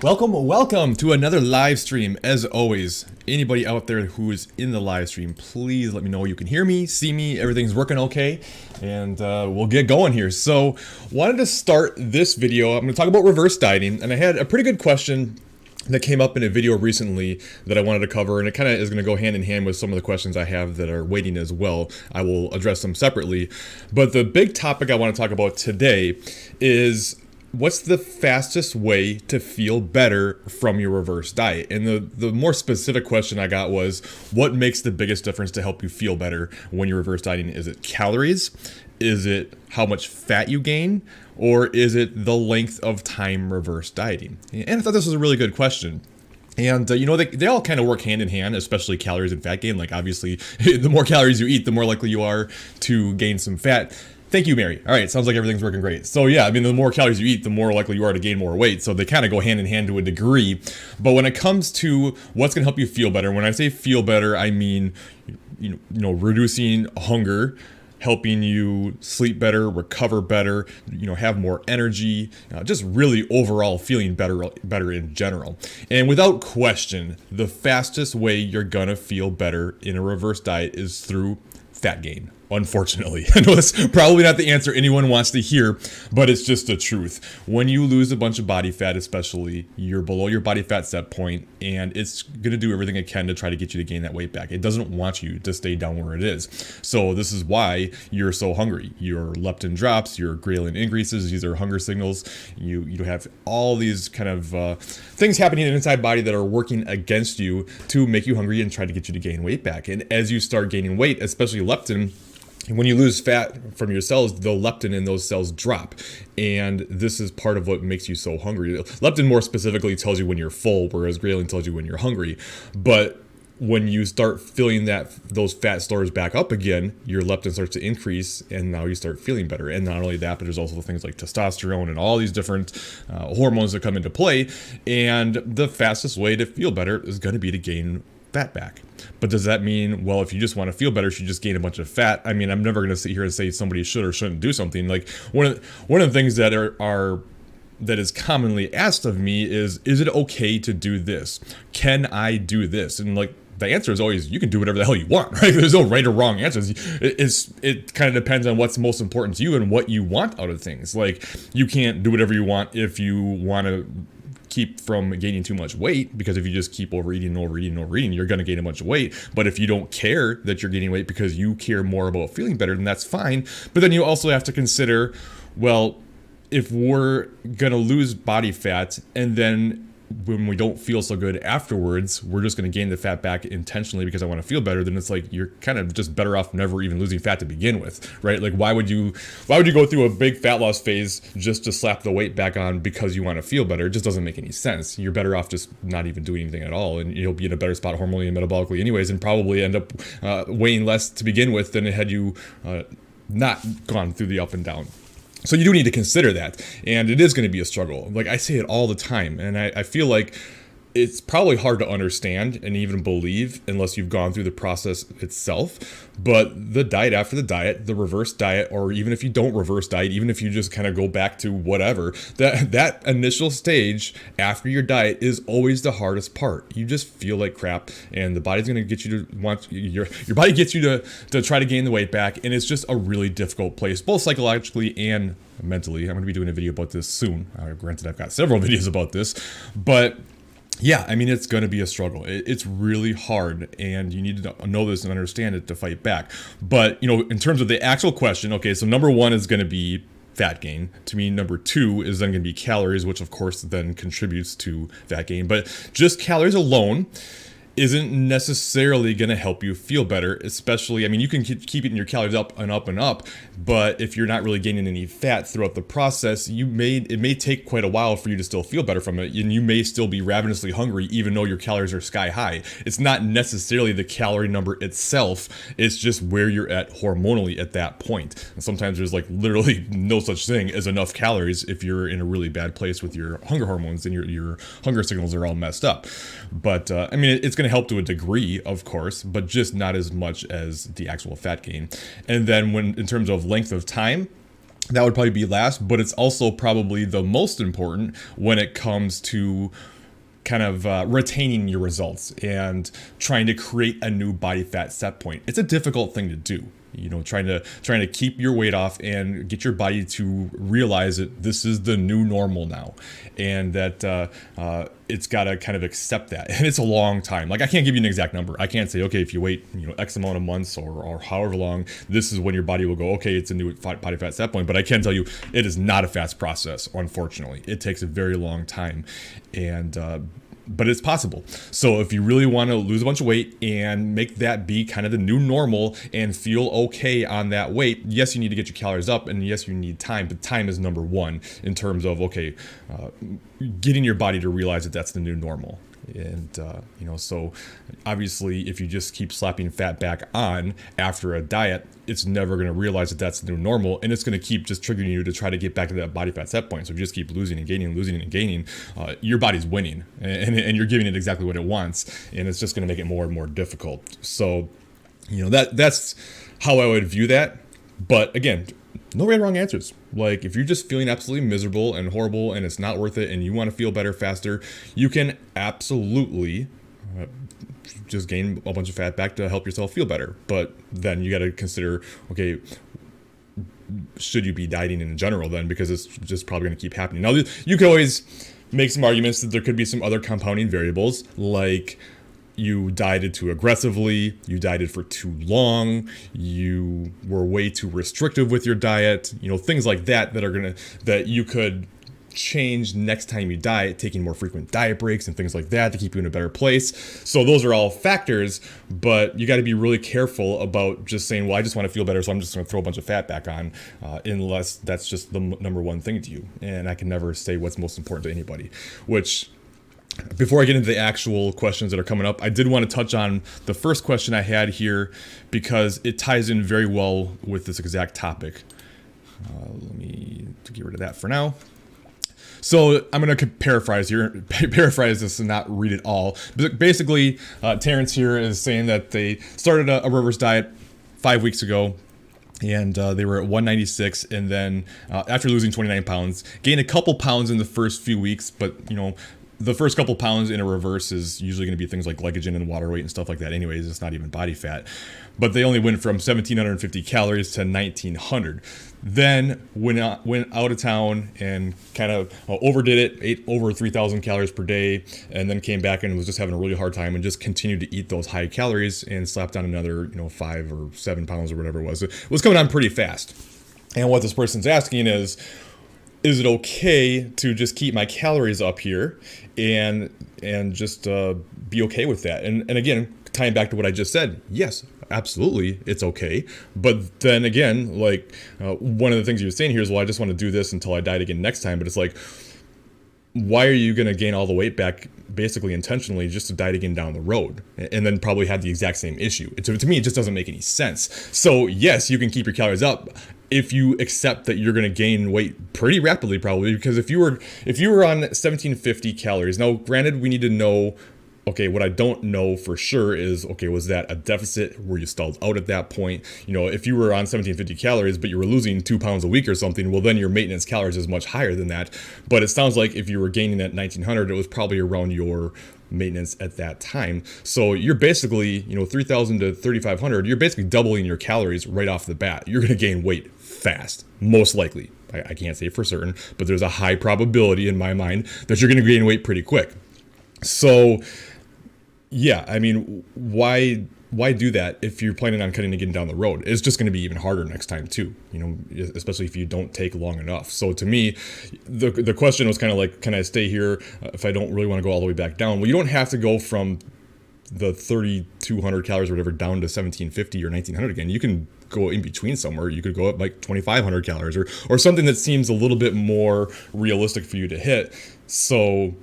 Welcome to another live stream. As always, anybody out there who is in the live stream, please let me know you can hear me, see me, everything's working okay, and we'll get going here. So, wanted to start this video. I'm going to talk about reverse dieting, and I had a pretty good question that came up in a video recently that I wanted to cover, and it kind of is going to go hand in hand with some of the questions I have that are waiting as well. I will address them separately, but the big topic I want to talk about today is what's the fastest way to feel better from your reverse diet? And the more specific question I got was, what makes the biggest difference to help you feel better when you're reverse dieting? Is it calories? Is it how much fat you gain? Or is it the length of time reverse dieting? And I thought this was a really good question. And, they all kind of work hand in hand, especially calories and fat gain. Like, obviously, the more calories you eat, the more likely you are to gain some fat. Thank you, Mary. All right, sounds like everything's working great. So yeah, I mean, the more calories you eat, the more likely you are to gain more weight. So they kind of go hand in hand to a degree. But when it comes to what's going to help you feel better, when I say feel better, I mean, reducing hunger, helping you sleep better, recover better, have more energy, just really overall feeling better in general. And without question, the fastest way you're gonna feel better in a reverse diet is through fat gain. Unfortunately, I know that's probably not the answer anyone wants to hear, but it's just the truth. When you lose a bunch of body fat, especially, you're below your body fat set point, and it's going to do everything it can to try to get you to gain that weight back. It doesn't want you to stay down where it is. So this is why you're so hungry. Your leptin drops, your ghrelin increases. These are hunger signals. You have all these kind of things happening in the inside body that are working against you to make you hungry and try to get you to gain weight back. And as you start gaining weight, especially leptin, when you lose fat from your cells, the leptin in those cells drop. And this is part of what makes you so hungry. Leptin more specifically tells you when you're full, whereas ghrelin tells you when you're hungry. But when you start filling those fat stores back up again, your leptin starts to increase, and now you start feeling better. And not only that, but there's also things like testosterone and all these different hormones that come into play. And the fastest way to feel better is going to be to gain fat back. But does that mean, well, if you just want to feel better, you should just gain a bunch of fat? I mean, I'm never going to sit here and say somebody should or shouldn't do something. Like one of the things that that is commonly asked of me is it okay to do this? Can I do this? And like, the answer is always, you can do whatever the hell you want, right? There's no right or wrong answers. It kind of depends on what's most important to you and what you want out of things. Like, you can't do whatever you want if you want to keep from gaining too much weight, because if you just keep overeating, you're going to gain a bunch of weight. But if you don't care that you're gaining weight because you care more about feeling better, then that's fine. But then you also have to consider, well, if we're going to lose body fat and then when we don't feel so good afterwards, we're just going to gain the fat back intentionally because I want to feel better, then it's like you're kind of just better off never even losing fat to begin with, right? Like, why would you go through a big fat loss phase just to slap the weight back on because you want to feel better? It just doesn't make any sense. You're better off just not even doing anything at all, and you'll be in a better spot hormonally and metabolically anyways, and probably end up weighing less to begin with than had you not gone through the up and down. So you do need to consider that, and it is going to be a struggle. Like, I say it all the time, and I feel like it's probably hard to understand and even believe unless you've gone through the process itself. But the diet after the diet, the reverse diet, or even if you don't reverse diet, even if you just kind of go back to whatever, that initial stage after your diet is always the hardest part. You just feel like crap, and the body's going to get you to want your body gets you to try to gain the weight back, and it's just a really difficult place, both psychologically and mentally. I'm going to be doing a video about this soon. Granted, I've got several videos about this, but yeah, I mean, it's going to be a struggle. It's really hard, and you need to know this and understand it to fight back. But, in terms of the actual question, okay, so number one is going to be fat gain. To me, number two is then going to be calories, which of course then contributes to fat gain. But just calories alone isn't necessarily going to help you feel better, especially, I mean, you can keep eating your calories up and up and up, but if you're not really gaining any fat throughout the process, it may take quite a while for you to still feel better from it, and you may still be ravenously hungry even though your calories are sky high. It's not necessarily the calorie number itself, it's just where you're at hormonally at that point. And sometimes there's like literally no such thing as enough calories if you're in a really bad place with your hunger hormones and your hunger signals are all messed up. But I mean, it's going to help to a degree, of course, but just not as much as the actual fat gain. And then in terms of length of time, That would probably be last, but it's also probably the most important when it comes to kind of retaining your results and trying to create a new body fat set point. It's a difficult thing to do. Trying to keep your weight off and get your body to realize that this is the new normal now, and that it's got to kind of accept that. And it's a long time. Like, I can't give you an exact number. I can't say, okay, if you wait, X amount of months or however long, this is when your body will go, okay, it's a new body fat set point. But I can tell you, it is not a fast process. Unfortunately, it takes a very long time, and but it's possible. So if you really want to lose a bunch of weight and make that be kind of the new normal and feel okay on that weight, yes, you need to get your calories up, and yes, you need time, but time is number one in terms of, okay, getting your body to realize that that's the new normal. And, so obviously if you just keep slapping fat back on after a diet, it's never going to realize that that's the new normal, and it's going to keep just triggering you to try to get back to that body fat set point. So if you just keep losing and gaining, your body's winning, and you're giving it exactly what it wants, and it's just going to make it more and more difficult. So, that's how I would view that. But again, no right or wrong answers. Like, if you're just feeling absolutely miserable and horrible and it's not worth it and you want to feel better faster, you can absolutely just gain a bunch of fat back to help yourself feel better. But then you got to consider, okay, should you be dieting in general then? Because it's just probably going to keep happening. Now, you could always make some arguments that there could be some other compounding variables, like you dieted too aggressively, you dieted for too long, you were way too restrictive with your diet, things like that that you could change next time you diet, taking more frequent diet breaks and things like that to keep you in a better place. So those are all factors, but you got to be really careful about just saying, well, I just want to feel better, so I'm just going to throw a bunch of fat back on, unless that's just the number one thing to you. And I can never say what's most important to anybody, which, before I get into the actual questions that are coming up, I did want to touch on the first question I had here because it ties in very well with this exact topic. Let me get rid of that for now. So I'm going to paraphrase this and not read it all. But basically, Terrence here is saying that they started a reverse diet 5 weeks ago. And they were at 196, and then after losing 29 pounds, gained a couple pounds in the first few weeks, but the first couple pounds in a reverse is usually going to be things like glycogen and water weight and stuff like that anyways. It's not even body fat. But they only went from 1,750 calories to 1,900. Then went out of town and kind of overdid it, ate over 3,000 calories per day, and then came back and was just having a really hard time and just continued to eat those high calories and slapped on another 5 or 7 pounds or whatever it was. It was coming on pretty fast. And what this person's asking is it okay to just keep my calories up here and just be okay with that? And again, tying back to what I just said, yes, absolutely, it's okay. But then again, like one of the things you were saying here is, well, I just want to do this until I diet again next time. But it's like, why are you going to gain all the weight back basically intentionally just to diet again down the road and then probably have the exact same issue? To me, it just doesn't make any sense. So yes, you can keep your calories up if you accept that you're going to gain weight pretty rapidly, probably, because if you were on 1,750 calories, now granted, we need to know, okay, what I don't know for sure is, okay, was that a deficit? Were you stalled out at that point? If you were on 1,750 calories, but you were losing 2 pounds a week or something, well, then your maintenance calories is much higher than that. But it sounds like if you were gaining at 1,900, it was probably around your maintenance at that time. So you're basically, 3,000 to 3,500, you're basically doubling your calories right off the bat. You're going to gain weight fast, most likely. I can't say for certain, but there's a high probability in my mind that you're going to gain weight pretty quick. So yeah, I mean, why do that if you're planning on cutting again down the road? It's just going to be even harder next time too, especially if you don't take long enough. So to me, the question was kind of like, can I stay here if I don't really want to go all the way back down? Well, you don't have to go from the 3,200 calories or whatever down to 1,750 or 1,900 again. You can go in between somewhere. You could go up like 2,500 calories or something that seems a little bit more realistic for you to hit. So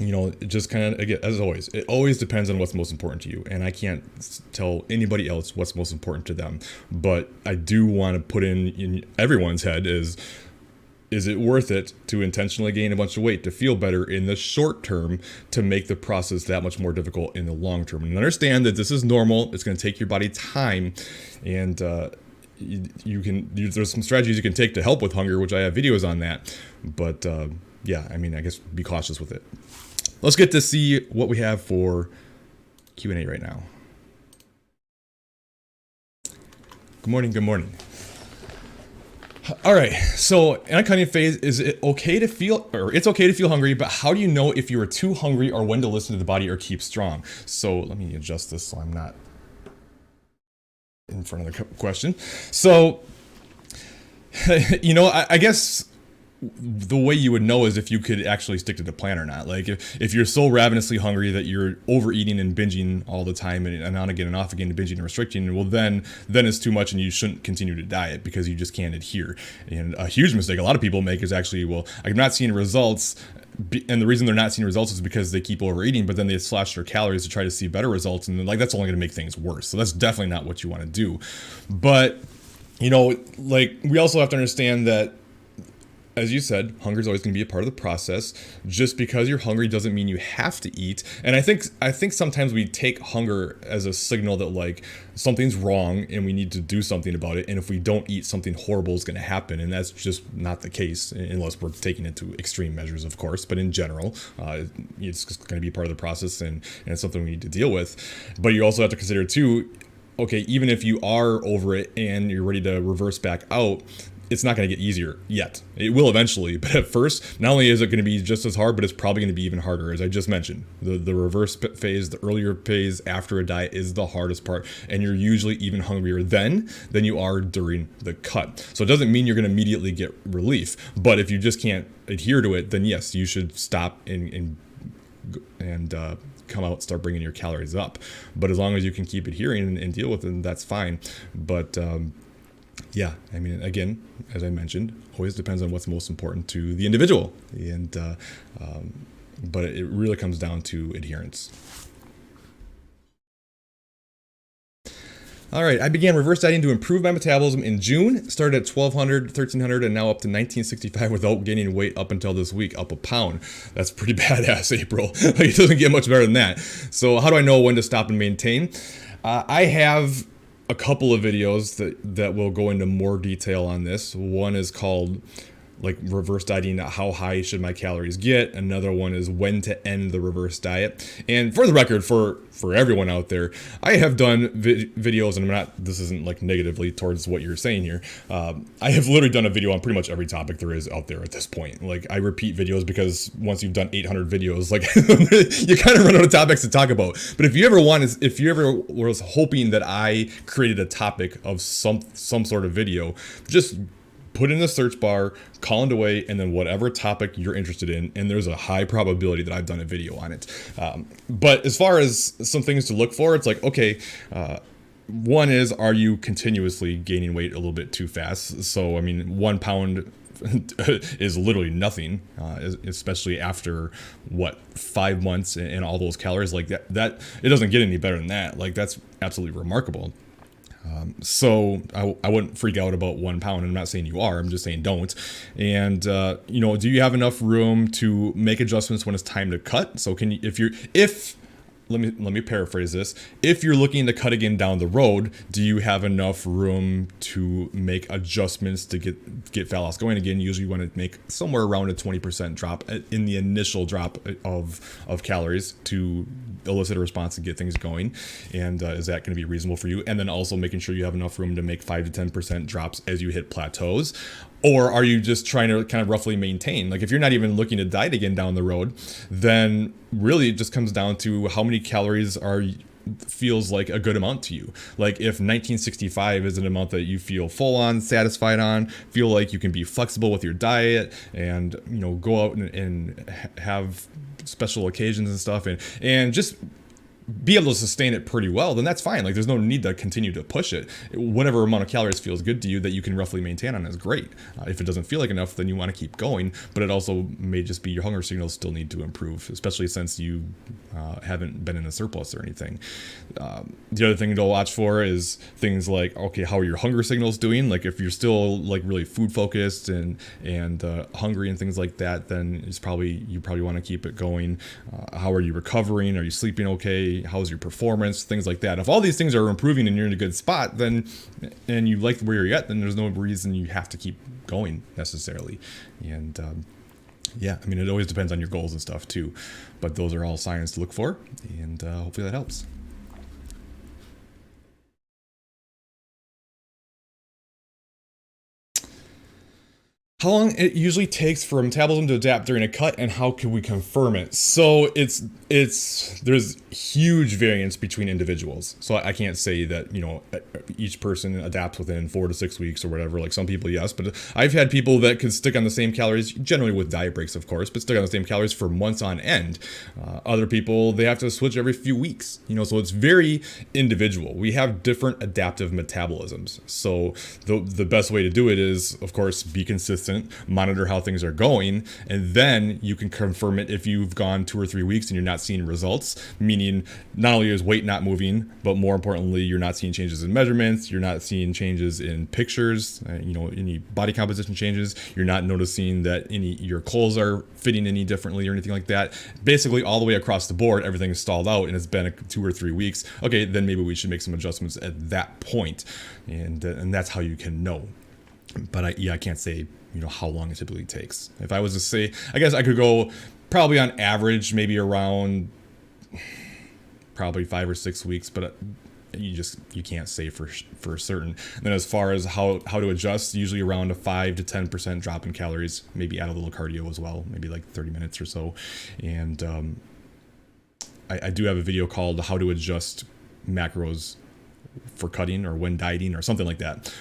it just kind of, again, as always, it always depends on what's most important to you. And I can't tell anybody else what's most important to them. But I do want to put in everyone's head is it worth it to intentionally gain a bunch of weight to feel better in the short term to make the process that much more difficult in the long term? And understand that this is normal. It's going to take your body time. And, there's some strategies you can take to help with hunger, which I have videos on that. But yeah, I mean, I guess be cautious with it. Let's get to see what we have for Q&A right now. Good morning. Good morning. All right, so in a cutting phase, is it okay to feel, or it's okay to feel hungry, but how do you know if you are too hungry or when to listen to the body or keep strong? So let me adjust this so I'm not in front of the question. So, you know, I guess the way you would know is if you could actually stick to the plan or not. Like if you're so ravenously hungry that you're overeating and binging all the time and on again and off again, binging and restricting, well then it's too much and you shouldn't continue to diet because you just can't adhere. And a huge mistake a lot of people make is actually, well, I'm not seeing results. And the reason they're not seeing results is because they keep overeating, but then they slash their calories to try to see better results. And like, that's only going to make things worse. So that's definitely not what you want to do. But, you know, like we also have to understand that, as you said, hunger is always going to be a part of the process. Just because you're hungry doesn't mean you have to eat. And I think sometimes we take hunger as a signal that like something's wrong and we need to do something about it. And if we don't eat, something horrible is going to happen. And that's just not the case unless we're taking it to extreme measures, of course. But in general, it's just going to be part of the process and it's something we need to deal with. But you also have to consider too, okay, even if you are over it and you're ready to reverse back out, it's not going to get easier yet. It will eventually, but at first, not only is it going to be just as hard, but it's probably going to be even harder, as I just mentioned. The reverse phase, the earlier phase after a diet is the hardest part, and you're usually even hungrier then than you are during the cut. So it doesn't mean you're going to immediately get relief, but if you just can't adhere to it, then yes, you should stop and come out, start bringing your calories up. But as long as you can keep adhering and deal with it, that's fine. But yeah, I mean, again, as I mentioned, always depends on what's most important to the individual. And but it really comes down to adherence. All right, I began reverse dieting to improve my metabolism in June. Started at 1,200, 1,300, and now up to 1,965 without gaining weight up until this week, up a pound. That's pretty badass, April. Like, it doesn't get much better than that. So how do I know when to stop and maintain? I have a couple of videos that will go into more detail on this. One is called like reverse dieting, how high should my calories get? Another one is when to end the reverse diet. And for the record, for everyone out there, I have done videos, and this isn't like negatively towards what you're saying here. I have literally done a video on pretty much every topic there is out there at this point. Like, I repeat videos because once you've done 800 videos, like you kind of run out of topics to talk about. But if you ever was hoping that I created a topic of some sort of video, just put in the search bar, Colin DeWaay, and then whatever topic you're interested in, and there's a high probability that I've done a video on it. But as far as some things to look for, it's like, okay, one is, are you continuously gaining weight a little bit too fast? So, I mean, 1 pound is literally nothing, especially after 5 months and all those calories. Like that it doesn't get any better than that. Like, that's absolutely remarkable. So I wouldn't freak out about 1 pound. I'm not saying you are, I'm just saying don't. And, you know, do you have enough room to make adjustments when it's time to cut? So can you, let me paraphrase this. If you're looking to cut again down the road, do you have enough room to make adjustments to get fat loss going again? Usually you want to make somewhere around a 20% drop in the initial drop of calories to elicit a response and get things going. And is that going to be reasonable for you? And then also making sure you have enough room to make 5 to 10% drops as you hit plateaus. Or are you just trying to kind of roughly maintain? Like, if you're not even looking to diet again down the road, then really it just comes down to how many calories feels like a good amount to you. Like, if 1965 is an amount that you feel full on, satisfied on, feel like you can be flexible with your diet and, you know, go out and have special occasions and stuff and just be able to sustain it pretty well, then that's fine. Like, there's no need to continue to push it. Whatever amount of calories feels good to you that you can roughly maintain on is great. If it doesn't feel like enough, then you want to keep going, but it also may just be your hunger signals still need to improve, especially since you haven't been in a surplus or anything. The other thing to watch for is things like, okay, how are your hunger signals doing? Like, if you're still like really food focused and hungry and things like that, then you probably want to keep it going. How are you recovering? Are you sleeping okay? energy, how's your performance, things like that. If all these things are improving and you're in a good spot, then, and you like where you're at, then there's no reason you have to keep going necessarily. And yeah, I mean, it always depends on your goals and stuff too, but those are all signs to look for, and hopefully that helps. How long it usually takes for metabolism to adapt during a cut, and how can we confirm it? So there's huge variance between individuals. So I can't say that, you know, each person adapts within 4 to 6 weeks or whatever. Like some people, yes, but I've had people that could stick on the same calories, generally with diet breaks, of course, but stick on the same calories for months on end. Other people, they have to switch every few weeks, you know, so it's very individual. We have different adaptive metabolisms. So the best way to do it is, of course, be consistent, monitor how things are going, and then you can confirm it if you've gone 2 or 3 weeks and you're not seeing results, meaning not only is weight not moving, but more importantly, you're not seeing changes in measurements, you're not seeing changes in pictures, you know, any body composition changes, you're not noticing that your clothes are fitting any differently or anything like that. Basically, all the way across the board, everything is stalled out and it's been 2 or 3 weeks. Okay, then maybe we should make some adjustments at that point, and that's how you can know. But I can't say, you know, how long it typically takes. If I was to say, I guess I could go probably on average, maybe around probably 5 or 6 weeks, but you can't say for certain. And then as far as how to adjust, usually around a 5 to 10% drop in calories, maybe add a little cardio as well, maybe like 30 minutes or so. And I do have a video called How to Adjust Macros for Cutting or When Dieting or something like that.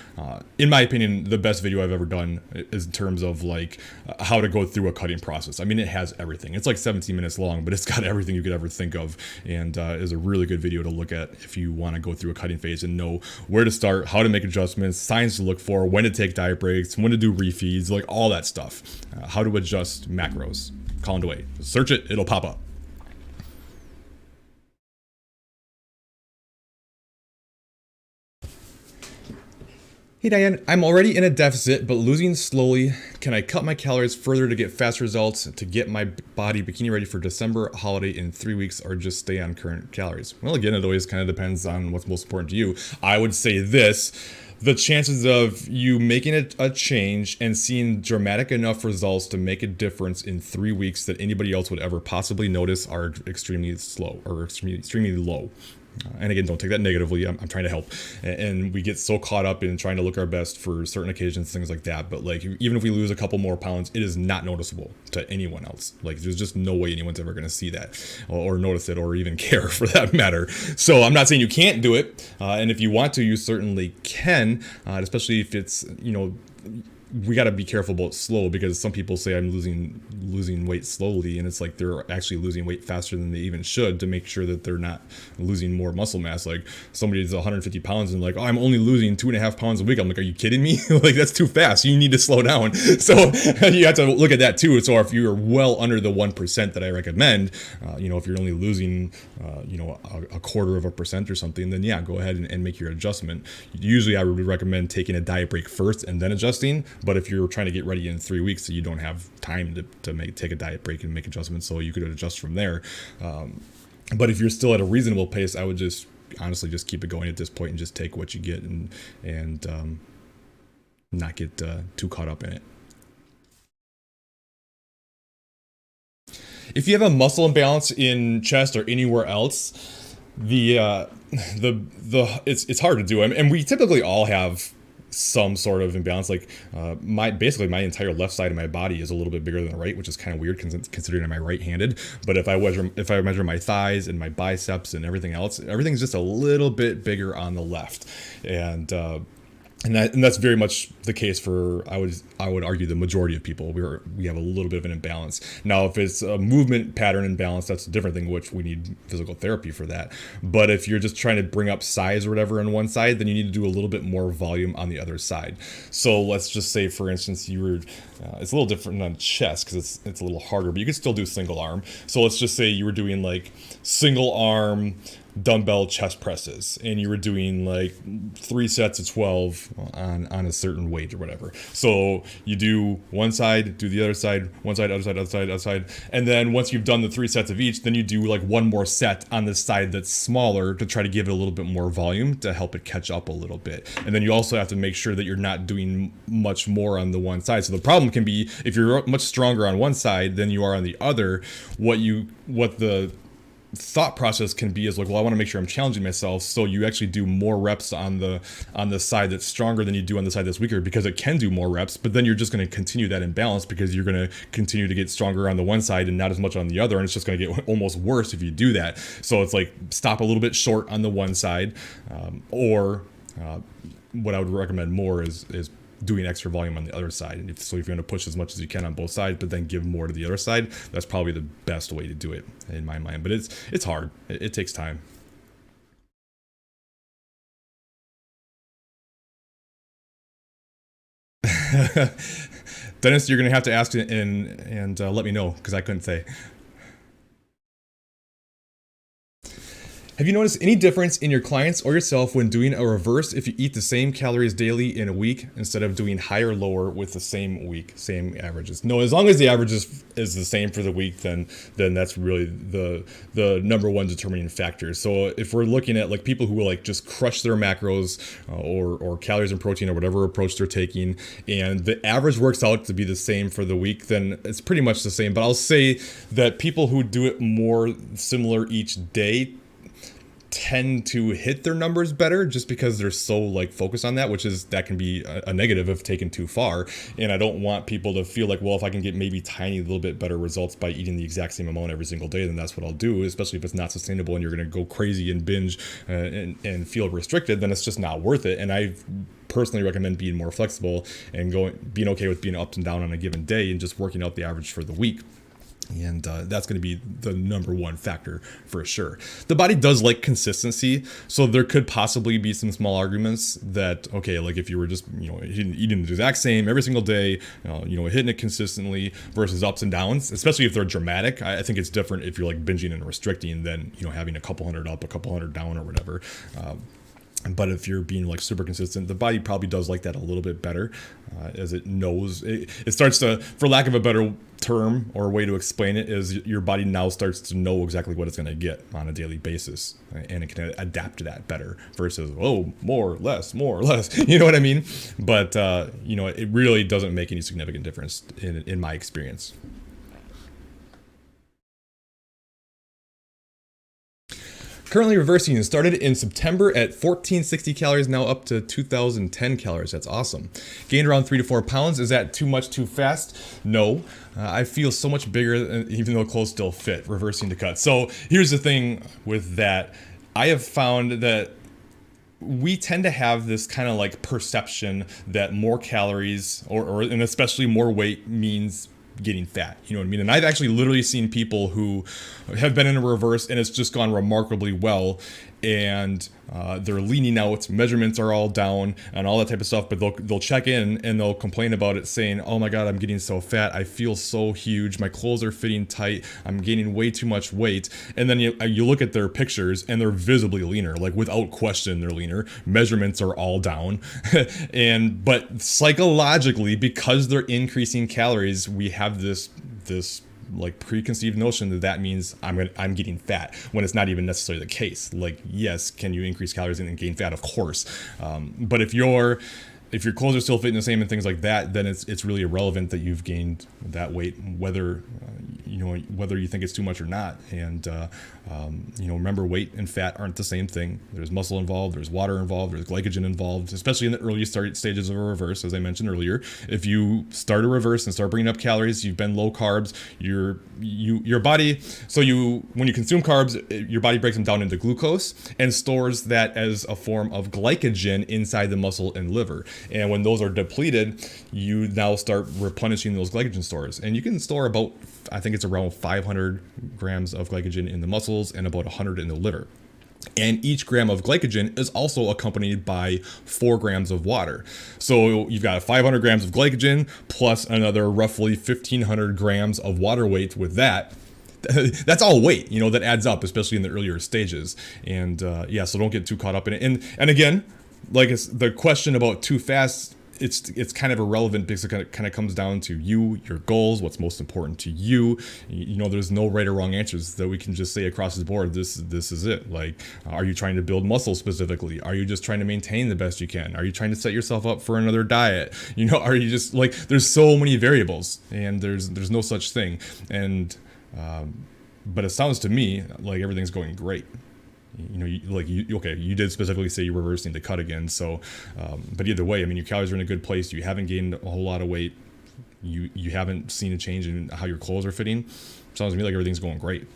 In my opinion, the best video I've ever done is in terms of like how to go through a cutting process. I mean, it has everything. It's like 17 minutes long, but it's got everything you could ever think of, and is a really good video to look at if you want to go through a cutting phase and know where to start, how to make adjustments, signs to look for, when to take diet breaks, when to do refeeds, like all that stuff. How to adjust macros. Colin DeWaay. Search it, it'll pop up. Hey Diane, I'm already in a deficit, but losing slowly. Can I cut my calories further to get fast results, to get my body bikini ready for December holiday in 3 weeks, or just stay on current calories? Well, again, it always kind of depends on what's most important to you. I would say this: the chances of you making a change and seeing dramatic enough results to make a difference in 3 weeks that anybody else would ever possibly notice are extremely slow, or extremely low. And again, don't take that negatively. I'm trying to help, and we get so caught up in trying to look our best for certain occasions, things like that. But like, even if we lose a couple more pounds, it is not noticeable to anyone else. Like, there's just no way anyone's ever going to see that or notice it or even care for that matter. So I'm not saying you can't do it, and if you want to, you certainly can, especially if it's, you know, we got to be careful about slow, because some people say I'm losing weight slowly, and it's like they're actually losing weight faster than they even should, to make sure that they're not losing more muscle mass. Like, somebody's 150 pounds and like, oh, I'm only losing 2.5 pounds a week. I'm like, are you kidding me? Like, that's too fast. You need to slow down. So you have to look at that too. So if you're well under the 1% that I recommend, you know, if you're only losing, you know, a 1/4% or something, then yeah, go ahead and make your adjustment. Usually I would recommend taking a diet break first and then adjusting. But if you're trying to get ready in 3 weeks, so you don't have time to take a diet break and make adjustments, so you could adjust from there. But if you're still at a reasonable pace, I would just honestly just keep it going at this point and just take what you get, and not get too caught up in it. If you have a muscle imbalance in chest or anywhere else, it's hard to do. And we typically all have some sort of imbalance. Like basically my entire left side of my body is a little bit bigger than the right, which is kind of weird considering I'm right-handed. But if I measure my thighs and my biceps and everything else, everything's just a little bit bigger on the left, and that's very much the case for, I would argue, the majority of people. We have a little bit of an imbalance. Now, if it's a movement pattern imbalance, that's a different thing, which we need physical therapy for that. But if you're just trying to bring up size or whatever on one side, then you need to do a little bit more volume on the other side. So let's just say, for instance, it's a little different on chest because it's a little harder, but you can still do single arm. So let's just say you were doing like single arm dumbbell chest presses, and you were doing like 3 sets of 12 on a certain weight or whatever. So you do one side, do the other side, one side, other side, other side, other side, and then once you've done the 3 sets of each, then you do like one more set on the side that's smaller to try to give it a little bit more volume to help it catch up a little bit. And then you also have to make sure that you're not doing much more on the one side. So the problem can be if you're much stronger on one side than you are on the other, what the thought process can be is like, well, I want to make sure I'm challenging myself, so you actually do more reps on the side that's stronger than you do on the side that's weaker, because it can do more reps, but then you're just going to continue that imbalance because you're going to continue to get stronger on the one side and not as much on the other, and it's just going to get almost worse if you do that. So it's like stop a little bit short on the one side, or what I would recommend more is doing extra volume on the other side. And if you're going to push as much as you can on both sides, but then give more to the other side, that's probably the best way to do it in my mind. But it's hard. It takes time. Dennis, you're going to have to ask and let me know, because I couldn't say. Have you noticed any difference in your clients or yourself when doing a reverse if you eat the same calories daily in a week instead of doing higher lower with the same week, same averages? No, as long as the average is the same for the week, then that's really the number one determining factor. So if we're looking at like people who will like just crush their macros or calories and protein or whatever approach they're taking, and the average works out to be the same for the week, then it's pretty much the same. But I'll say that people who do it more similar each day tend to hit their numbers better, just because they're so like focused on that, that can be a negative if taken too far. And I don't want people to feel like, well, if I can get maybe tiny little bit better results by eating the exact same amount every single day, then that's what I'll do, especially if it's not sustainable and you're going to go crazy and binge and feel restricted, then it's just not worth it. And I personally recommend being more flexible and being okay with being up and down on a given day and just working out the average for the week. And that's going to be the number one factor for sure. The body does like consistency, so there could possibly be some small arguments that, okay, like if you were just eating the exact same every single day, hitting it consistently versus ups and downs, especially if they're dramatic. I think it's different if you're like binging and restricting than having a couple hundred up, a couple hundred down, or whatever. But if you're being like super consistent, the body probably does like that a little bit better, as it knows. It starts to, for lack of a better term or way to explain it, is your body now starts to know exactly what it's going to get on a daily basis, and it can adapt to that better versus, more, less, you know what I mean? But, it really doesn't make any significant difference in my experience. Currently reversing, started in September at 1460 calories, now up to 2010 calories. That's awesome. Gained around 3 to 4 pounds. Is that too much too fast? No. I feel so much bigger, even though clothes still fit, reversing to cut. So here's the thing with that. I have found that we tend to have this kind of like perception that more calories and especially more weight means getting fat, you know what I mean? And I've actually literally seen people who have been in a reverse and it's just gone remarkably well, and they're leaning out, measurements are all down and all that type of stuff, but they'll check in and they'll complain about it, saying, oh my god, I'm getting so fat, I feel so huge, my clothes are fitting tight, I'm gaining way too much weight. And then you look at their pictures and they're visibly leaner, like without question they're leaner, measurements are all down. But psychologically, because they're increasing calories, we have this like preconceived notion that means I'm getting fat, when it's not even necessarily the case. Like, yes, can you increase calories and gain fat? Of course. But if your clothes are still fitting the same and things like that, then it's really irrelevant that you've gained that weight, whether you think it's too much or not. And remember, weight and fat aren't the same thing. There's muscle involved, there's water involved, there's glycogen involved, especially in the early stages of a reverse. As I mentioned earlier, if you start a reverse and start bringing up calories, you've been low carbs, your body, when you consume carbs, your body breaks them down into glucose and stores that as a form of glycogen inside the muscle and liver. And when those are depleted, you now start replenishing those glycogen stores. And you can store about, I think it's around 500 grams of glycogen in the muscles and about 100 in the liver. And each gram of glycogen is also accompanied by 4 grams of water. So you've got 500 grams of glycogen plus another roughly 1,500 grams of water weight with that. that's all weight, you know, that adds up, especially in the earlier stages. And yeah, so don't get too caught up in it. And again, like it's the question about too fast, it's kind of irrelevant because it kind of comes down to you, your goals, what's most important to you. You know, there's no right or wrong answers that we can just say across the board. This is it. Like, are you trying to build muscle specifically? Are you just trying to maintain the best you can? Are you trying to set yourself up for another diet? You know, are you just like, there's so many variables, and there's no such thing. And but it sounds to me like everything's going great. You know, you did specifically say you're reversing the cut again. So, but either way, I mean, your calories are in a good place. You haven't gained a whole lot of weight. You haven't seen a change in how your clothes are fitting. Sounds to me like everything's going great.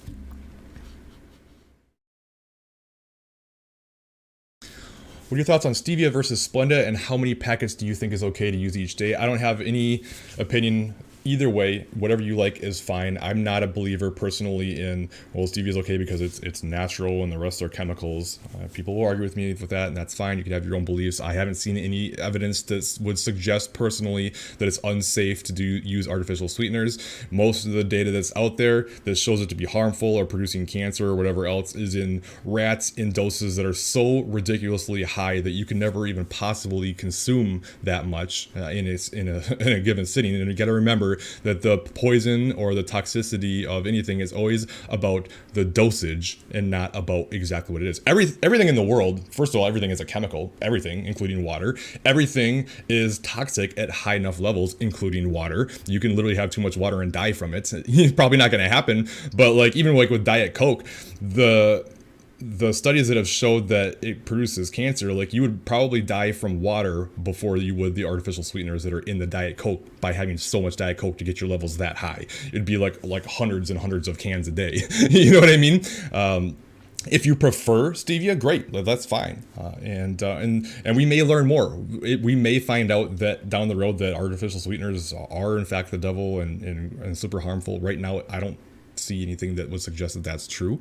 What are your thoughts on Stevia versus Splenda, and how many packets do you think is okay to use each day? I don't have any opinion either way. Whatever you like is fine. I'm not a believer personally in, well, stevia is okay because it's natural and the rest are chemicals. People will argue with me with that, and that's fine. You can have your own beliefs. I haven't seen any evidence that would suggest personally that it's unsafe to use artificial sweeteners. Most of the data that's out there that shows it to be harmful or producing cancer or whatever else is in rats in doses that are so ridiculously high that you can never even possibly consume that much in a given sitting. And you got to remember that the poison or the toxicity of anything is always about the dosage and not about exactly what it is. Everything in the world, first of all, everything is a chemical. Everything, including water. Everything is toxic at high enough levels, including water. You can literally have too much water and die from it. It's probably not going to happen, but like even like with Diet Coke, the studies that have showed that it produces cancer, like you would probably die from water before you would the artificial sweeteners that are in the Diet Coke by having so much Diet Coke to get your levels that high. It'd be like hundreds and hundreds of cans a day. You know what I mean? If you prefer stevia, great, that's fine. And we may learn more. We may find out that down the road that artificial sweeteners are in fact the devil and super harmful. Right now, I don't see anything that would suggest that that's true.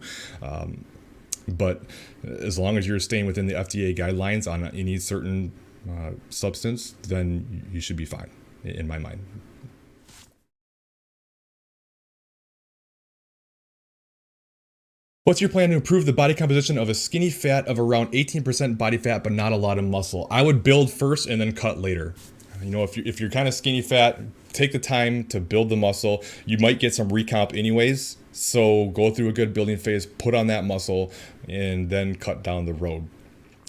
But as long as you're staying within the FDA guidelines on any certain substance, then you should be fine, in my mind. What's your plan to improve the body composition of a skinny fat of around 18% body fat but not a lot of muscle? I would build first and then cut later. You know, if you're kind of skinny fat, take the time to build the muscle. You might get some recomp anyways, so go through a good building phase, put on that muscle, and then cut down the road.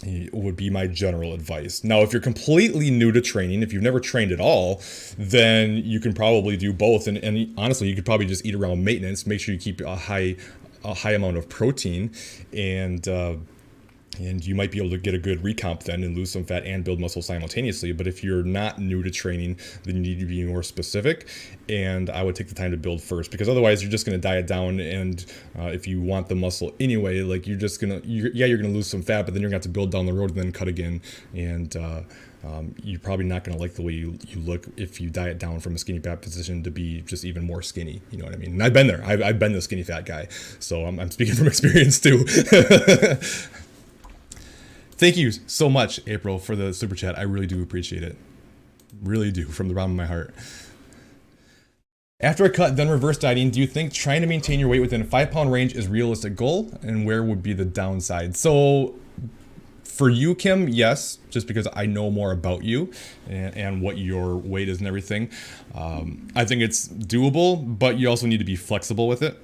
It would be my general advice. Now, if you're completely new to training, if you've never trained at all, then you can probably do both. And honestly, you could probably just eat around maintenance. Make sure you keep a high amount of protein, and you might be able to get a good recomp then and lose some fat and build muscle simultaneously. But if you're not new to training, then you need to be more specific. And I would take the time to build first, because otherwise you're just going to diet down. And if you want the muscle anyway, like you're going to lose some fat, but then you're going to have to build down the road and then cut again. And you're probably not going to like the way you look if you diet down from a skinny fat position to be just even more skinny. You know what I mean? And I've been there. I've been the skinny fat guy. So I'm speaking from experience too. Thank you so much, April, for the super chat. I really do appreciate it. Really do, from the bottom of my heart. After a cut, then reverse dieting, do you think trying to maintain your weight within a 5-pound range is a realistic goal? And where would be the downside? So for you, Kim, yes, just because I know more about you and what your weight is and everything. I think it's doable, but you also need to be flexible with it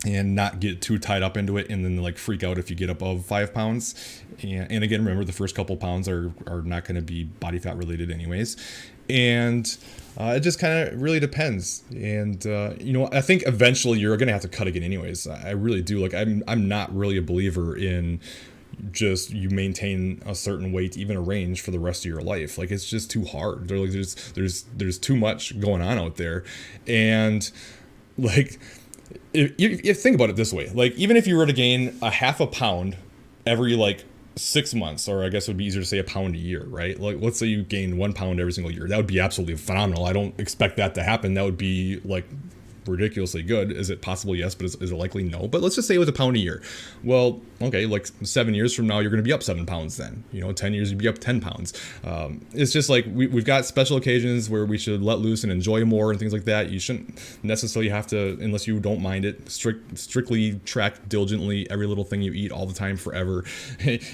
and not get too tied up into it and then like freak out if you get above 5 pounds. And again, remember, the first couple pounds are not going to be body fat related anyways. And it just kind of really depends. And, you know, I think eventually you're going to have to cut again anyways. I really do. Like, I'm not really a believer in just you maintain a certain weight, even a range, for the rest of your life. Like, it's just too hard. There's too much going on out there. And like, if you think about it this way, like even if you were to gain a half a pound every like 6 months, or I guess it would be easier to say a pound a year, right? Like let's say you gain 1 pound every single year. That would be absolutely phenomenal. I don't expect that to happen. That would be like ridiculously good. Is it possible? Yes, but is it likely? No. But let's just say it was a pound a year. Well, okay, like 7 years from now, you're going to be up 7 pounds then. 10 years, you'd be up 10 pounds. It's just like we've got special occasions where we should let loose and enjoy more and things like that. You shouldn't necessarily have to, unless you don't mind it, strictly track diligently every little thing you eat all the time forever.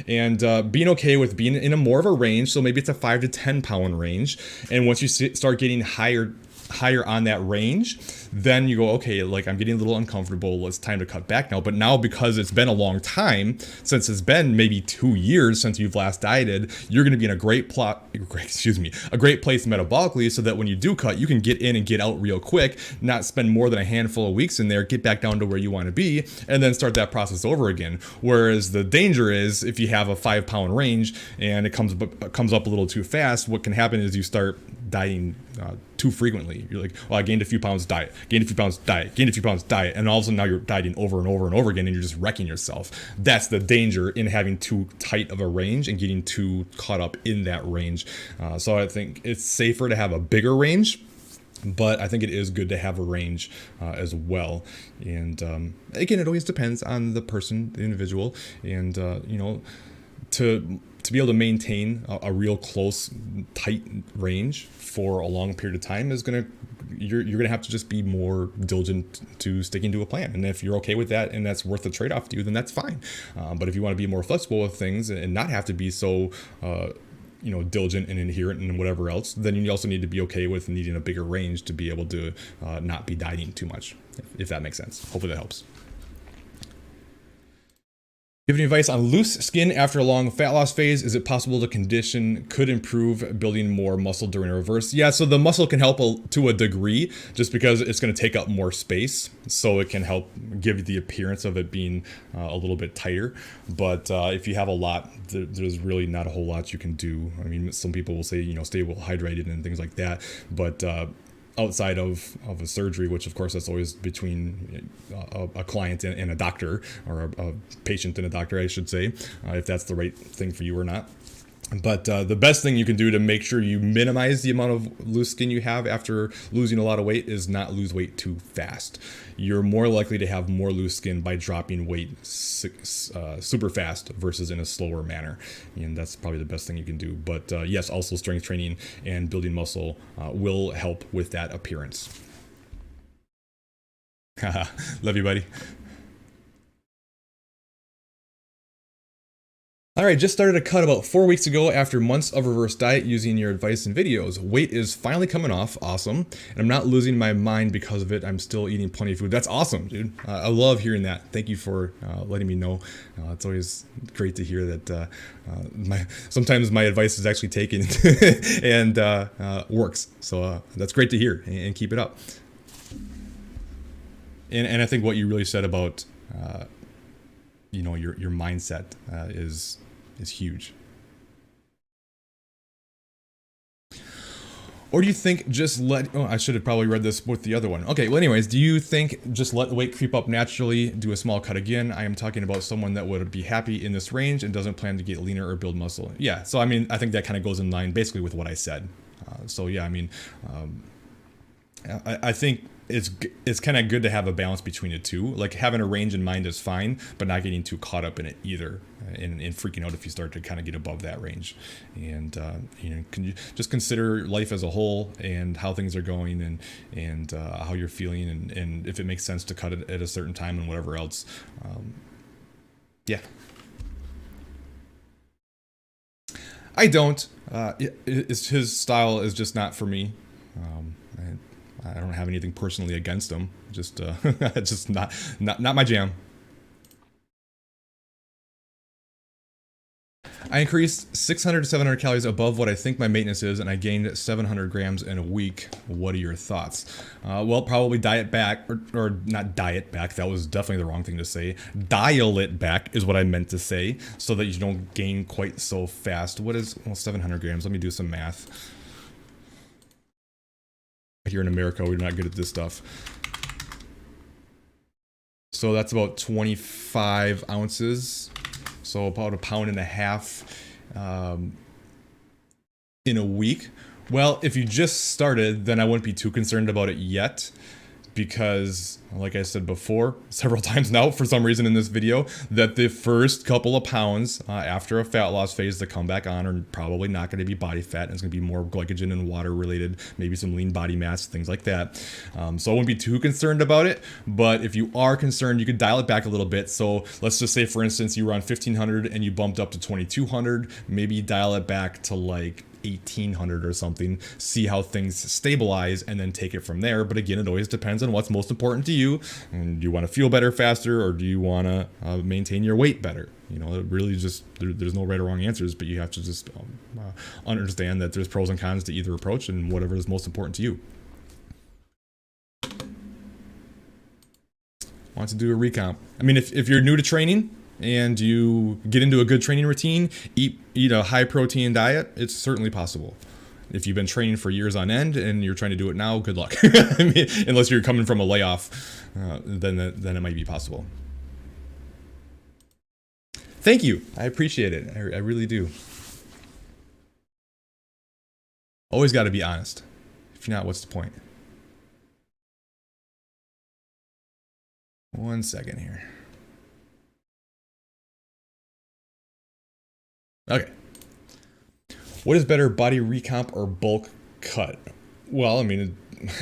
And being okay with being in a more of a range. So maybe it's a 5 to 10 pound range. And once you start getting higher on that range, then you go, okay, like I'm getting a little uncomfortable. It's time to cut back now. But now, because it's been a long time, since it's been maybe 2 years since you've last dieted, you're going to be in a great place metabolically, so that when you do cut, you can get in and get out real quick, not spend more than a handful of weeks in there, get back down to where you want to be, and then start that process over again. Whereas the danger is, if you have a 5 pound range and it comes up a little too fast, what can happen is you start dieting too frequently. You're like, well, I gained a few pounds, diet, gained a few pounds, diet, gained a few pounds, diet, and all of a sudden now you're dieting over and over and over again, and you're just wrecking yourself. That's the danger in having too tight of a range and getting too caught up in that range. So I think it's safer to have a bigger range, but I think it is good to have a range as well. And again, it always depends on the person, the individual, and to be able to maintain a real close, tight range for a long period of time is you're gonna have to just be more diligent to sticking to a plan. And if you're okay with that and that's worth the trade-off to you, then that's fine. But if you want to be more flexible with things and not have to be so diligent and adherent and whatever else, then you also need to be okay with needing a bigger range to be able to not be dieting too much, if that makes sense. Hopefully that helps. Do you have any advice on loose skin after a long fat loss phase? Is it possible the condition could improve building more muscle during a reverse? Yeah, so the muscle can help to a degree, just because it's going to take up more space. So it can help give you the appearance of it being a little bit tighter. But if you have a lot, there's really not a whole lot you can do. I mean, some people will say, stay well hydrated and things like that. But outside of a surgery, which of course that's always between a client and a doctor, or a patient and a doctor, I should say, if that's the right thing for you or not. But the best thing you can do to make sure you minimize the amount of loose skin you have after losing a lot of weight is not lose weight too fast. You're more likely to have more loose skin by dropping weight super fast versus in a slower manner. And that's probably the best thing you can do. But yes, also strength training and building muscle will help with that appearance. Love you, buddy. All right, just started a cut about 4 weeks ago after months of reverse diet using your advice and videos. Weight is finally coming off, awesome. And I'm not losing my mind because of it. I'm still eating plenty of food. That's awesome, dude. I love hearing that. Thank you for letting me know. It's always great to hear that sometimes my advice is actually taken and works. So that's great to hear, and keep it up. And I think what you really said about your mindset is huge. Or do you think I should have probably read this with the other one. Okay, well anyways, do you think just let the weight creep up naturally, do a small cut again? I am talking about someone that would be happy in this range and doesn't plan to get leaner or build muscle. Yeah, so I mean, I think that kind of goes in line basically with what I said. So yeah, I mean, I think it's kind of good to have a balance between the two. Like, having a range in mind is fine, but not getting too caught up in it either, and freaking out if you start to kind of get above that range. And can you just consider life as a whole and how things are going, and how you're feeling, and if it makes sense to cut it at a certain time and whatever else. Yeah. I don't. His style is just not for me. I don't have anything personally against him. Just just not my jam. I increased 600 to 700 calories above what I think my maintenance is, and I gained 700 grams in a week. What are your thoughts? Well, probably diet back, or not diet back. That was definitely the wrong thing to say. Dial it back is what I meant to say, so that you don't gain quite so fast. What is 700 grams? Let me do some math. Here in America, we're not good at this stuff. So that's about 25 ounces. So about 1.5 pounds in a week. Well, if you just started, then I wouldn't be too concerned about it yet. because, like I said before, several times now for some reason in this video, that the first couple of pounds after a fat loss phase that come back on are probably not going to be body fat, and it's going to be more glycogen and water related, maybe some lean body mass, things like that. So I wouldn't be too concerned about it, but if you are concerned, you could dial it back a little bit. So let's just say, for instance, you were on 1500 and you bumped up to 2200, maybe dial it back to like 1800 or something, see how things stabilize, and then take it from there. But again, it always depends on what's most important to you. And do you want to feel better faster, or do you want to maintain your weight better? You know, it really just, there's no right or wrong answers, but you have to just understand that there's pros and cons to either approach, and whatever is most important to you. Want to do a recomp. I mean, if you're new to training and you get into a good training routine, eat a high protein diet, it's certainly possible. If you've been training for years on end and you're trying to do it now, good luck. I mean, unless you're coming from a layoff, then it might be possible. Thank you. I appreciate it. I really do. Always got to be honest. If you're not, what's the point? One second here. Okay. What is better, body recomp or bulk cut? Well, I mean,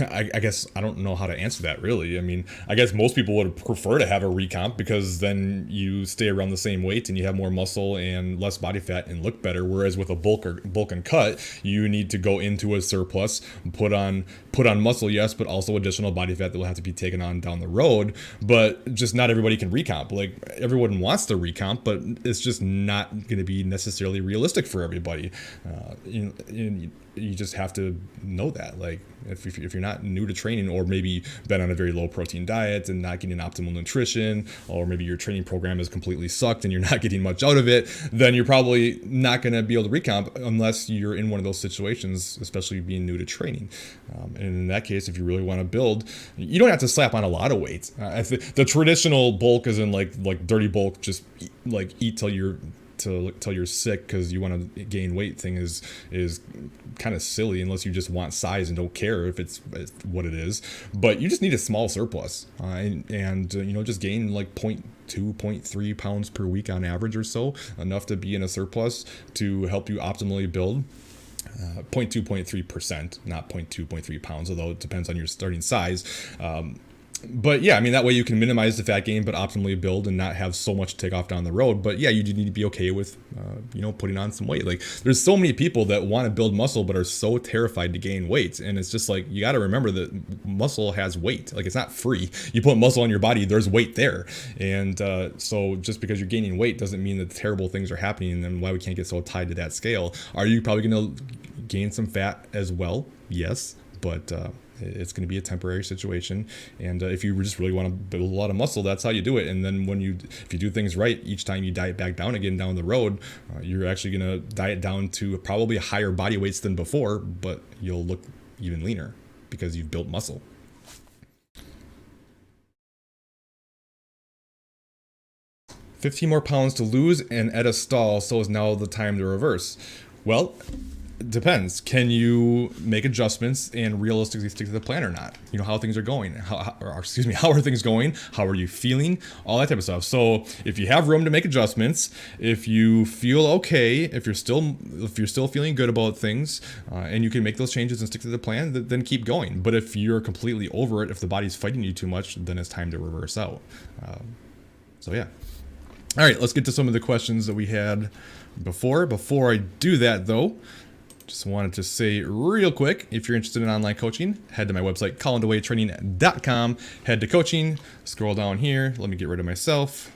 I guess I don't know how to answer that really. I mean, I guess most people would prefer to have a recomp because then you stay around the same weight and you have more muscle and less body fat and look better. Whereas with a bulk and cut, you need to go into a surplus, put on muscle, yes, but also additional body fat that will have to be taken on down the road. But just not everybody can recomp. Like, everyone wants to recomp, but it's just not going to be necessarily realistic for everybody. You just have to know that. Like, if you're not new to training, or maybe been on a very low protein diet and not getting optimal nutrition, or maybe your training program is completely sucked and you're not getting much out of it, then you're probably not going to be able to recomp unless you're in one of those situations, especially being new to training. And in that case, if you really want to build, you don't have to slap on a lot of weight. The traditional bulk is in like dirty bulk, just eat till you're sick because you want to gain weight thing is kind of silly unless you just want size and don't care if it's what it is. But you just need a small surplus and just gain like 0.2, 0.3 pounds per week on average or so, enough to be in a surplus to help you optimally build. 0.2, 0.3%, not 0.2, 0.3 pounds, although it depends on your starting size. But yeah, I mean, that way you can minimize the fat gain, but optimally build and not have so much to take off down the road. But yeah, you do need to be okay with, putting on some weight. Like, there's so many people that want to build muscle, but are so terrified to gain weight. And it's just like, you got to remember that muscle has weight. Like, it's not free. You put muscle on your body, there's weight there. And so just because you're gaining weight doesn't mean that terrible things are happening, and then why we can't get so tied to that scale. Are you probably going to gain some fat as well? Yes, but it's going to be a temporary situation. And if you just really want to build a lot of muscle, that's how you do it. And then if you do things right, each time you diet back down again down the road, you're actually going to diet down to probably higher body weights than before, but you'll look even leaner because you've built muscle. $15 more pounds to lose and at a stall, so is now the time to reverse. Well, depends. Can you make adjustments and realistically stick to the plan or not? You know, how things are going. How are things going? How are you feeling? All that type of stuff. So if you have room to make adjustments, if you feel okay, if you're still feeling good about things, and you can make those changes and stick to the plan, then keep going. But if you're completely over it, if the body's fighting you too much, then it's time to reverse out. So yeah. All right, let's get to some of the questions that we had before. Before I do that though, just wanted to say real quick, if you're interested in online coaching, head to my website, colindewaytraining.com, head to coaching, scroll down here. Let me get rid of myself.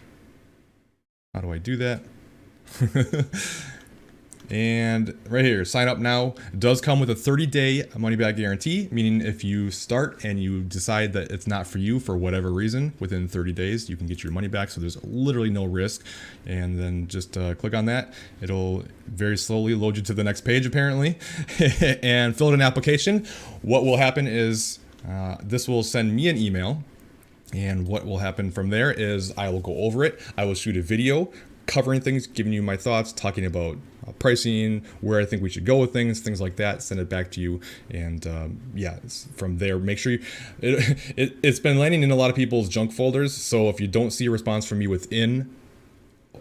How do I do that? And right here, sign up now. It does come with a 30-day money-back guarantee, meaning if you start and you decide that it's not for you for whatever reason, within 30 days, you can get your money back. So there's literally no risk. And then just click on that. It'll very slowly load you to the next page, apparently, and fill out an application. What will happen is this will send me an email. And what will happen from there is I will go over it. I will shoot a video covering things, giving you my thoughts, talking about pricing, where I think we should go with things like that, send it back to you. And from there, make sure it's been landing in a lot of people's junk folders. So if you don't see a response from me within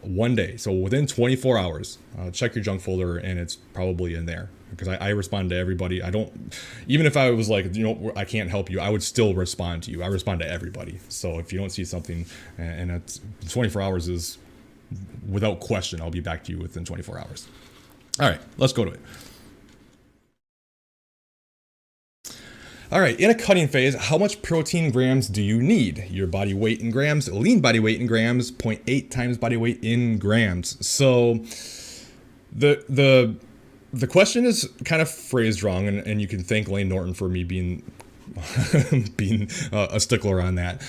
one day, so within 24 hours, check your junk folder, and it's probably in there, because I respond to everybody. I don't, even if I was like, I can't help you, I would still respond to you. I respond to everybody. So if you don't see something, and it's 24 hours is without question, I'll be back to you within 24 hours. All right, let's go to it. All right, in a cutting phase, how much protein grams do you need? Your body weight in grams, lean body weight in grams, 0.8 times body weight in grams. So the question is kind of phrased wrong, and you can thank Lane Norton for me being a stickler on that,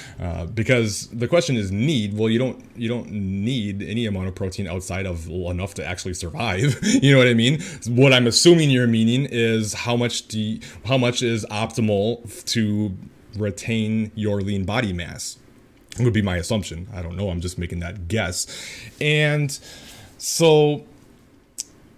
because the question is need. Well, you don't need any amount of protein outside of enough to actually survive. You know what I mean? What I'm assuming you're meaning is how much is optimal to retain your lean body mass, would be my assumption. I don't know. I'm just making that guess. And so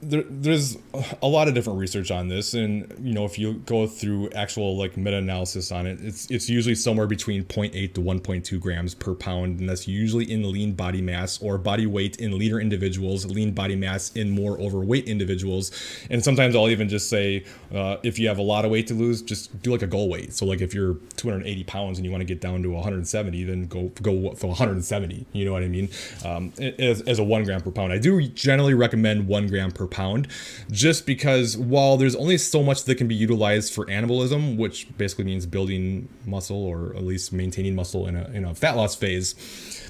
there's a lot of different research on this, and if you go through actual like meta-analysis on it, it's usually somewhere between 0.8 to 1.2 grams per pound, and that's usually in lean body mass or body weight in leaner individuals, lean body mass in more overweight individuals. And sometimes I'll even just say, if you have a lot of weight to lose, just do like a goal weight. So like if you're 280 pounds and you want to get down to 170, then go for 170. You know what I mean? As a 1 gram per pound, I do generally recommend 1 gram per pound, just because while there's only so much that can be utilized for anabolism, which basically means building muscle or at least maintaining muscle in a fat loss phase,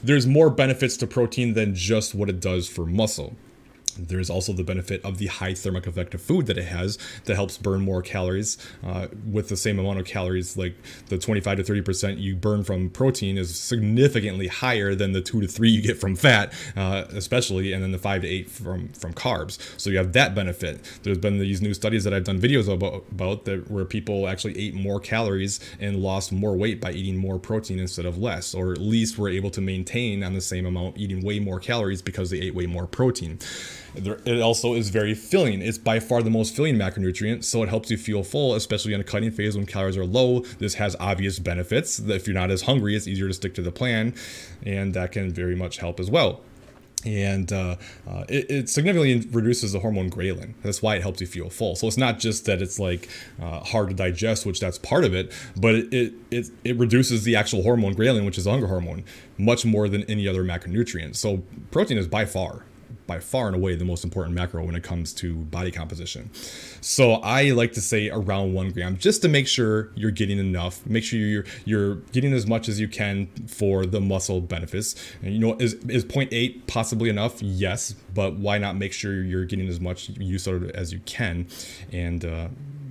there's more benefits to protein than just what it does for muscle. There's also the benefit of the high thermic effect of food that it has, that helps burn more calories with the same amount of calories. Like the 25 to 30% you burn from protein is significantly higher than the 2 to 3 you get from fat, especially, and then the 5 to 8 from carbs. So you have that benefit. There's been these new studies that I've done videos about that where people actually ate more calories and lost more weight by eating more protein instead of less, or at least were able to maintain on the same amount eating way more calories because they ate way more protein. It also is very filling. It's by far the most filling macronutrient, so it helps you feel full, especially in a cutting phase when calories are low. This has obvious benefits. If you're not as hungry, it's easier to stick to the plan, and that can very much help as well. And it significantly reduces the hormone ghrelin. That's why it helps you feel full. So it's not just that it's like hard to digest, which that's part of it, but it reduces the actual hormone ghrelin, which is the hunger hormone, much more than any other macronutrient. So protein is by far and away the most important macro when it comes to body composition. So I like to say around 1 gram, just to make sure you're getting enough. Make sure you're getting as much as you can for the muscle benefits. And is 0.8 possibly enough? Yes, but why not make sure you're getting as much use out of it as you can? And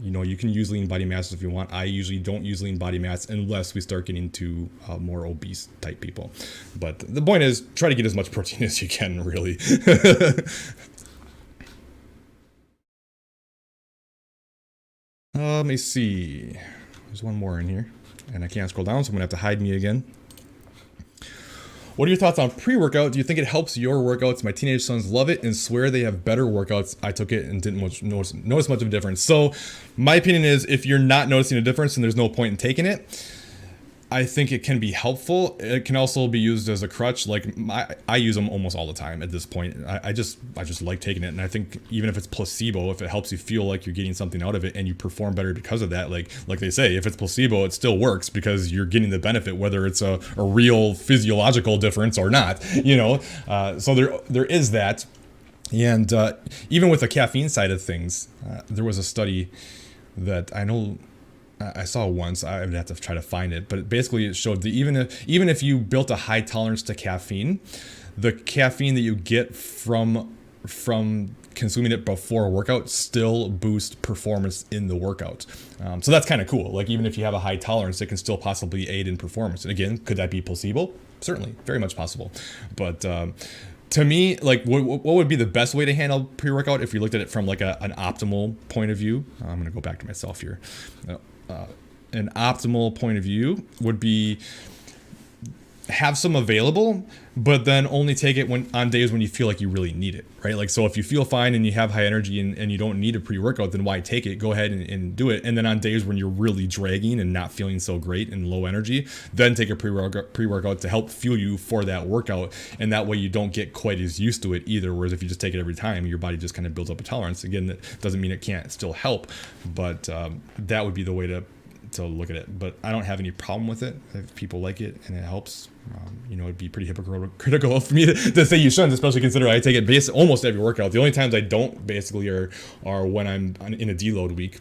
you can use lean body mass if you want. I usually don't use lean body mass unless we start getting to more obese type people. But the point is, try to get as much protein as you can, really. Let me see. There's one more in here, and I can't scroll down, so I'm gonna have to hide me again. What are your thoughts on pre-workout? Do you think it helps your workouts? My teenage sons love it and swear they have better workouts. I took it and didn't notice much of a difference. So my opinion is, if you're not noticing a difference, then there's no point in taking it. I think it can be helpful. It can also be used as a crutch. Like I use them almost all the time at this point. I just like taking it, and I think even if it's placebo, if it helps you feel like you're getting something out of it and you perform better because of that, like they say, if it's placebo, it still works because you're getting the benefit, whether it's a real physiological difference or not. So there is that, and even with the caffeine side of things, there was a study that I know I saw once. I would have to try to find it, but basically it showed that even if you built a high tolerance to caffeine, the caffeine that you get from consuming it before a workout still boosts performance in the workout. So that's kind of cool. Like even if you have a high tolerance, it can still possibly aid in performance. And again, could that be placebo? Certainly, very much possible. But to me, like what would be the best way to handle pre-workout if we looked at it from like an optimal point of view? I'm gonna go back to myself here. An optimal point of view would be have some available, but then only take it on days when you feel like you really need it, right? Like, so if you feel fine and you have high energy and you don't need a pre-workout, then why take it? Go ahead and do it. And then on days when you're really dragging and not feeling so great and low energy, then take a pre-workout to help fuel you for that workout. And that way you don't get quite as used to it either. Whereas if you just take it every time, your body just kind of builds up a tolerance. Again, that doesn't mean it can't still help, but that would be the way to look at it. But I don't have any problem with it if people like it and it helps. It'd be pretty hypocritical for me to say you shouldn't, especially considering I take it almost every workout. The only times I don't basically are when I'm in a deload week.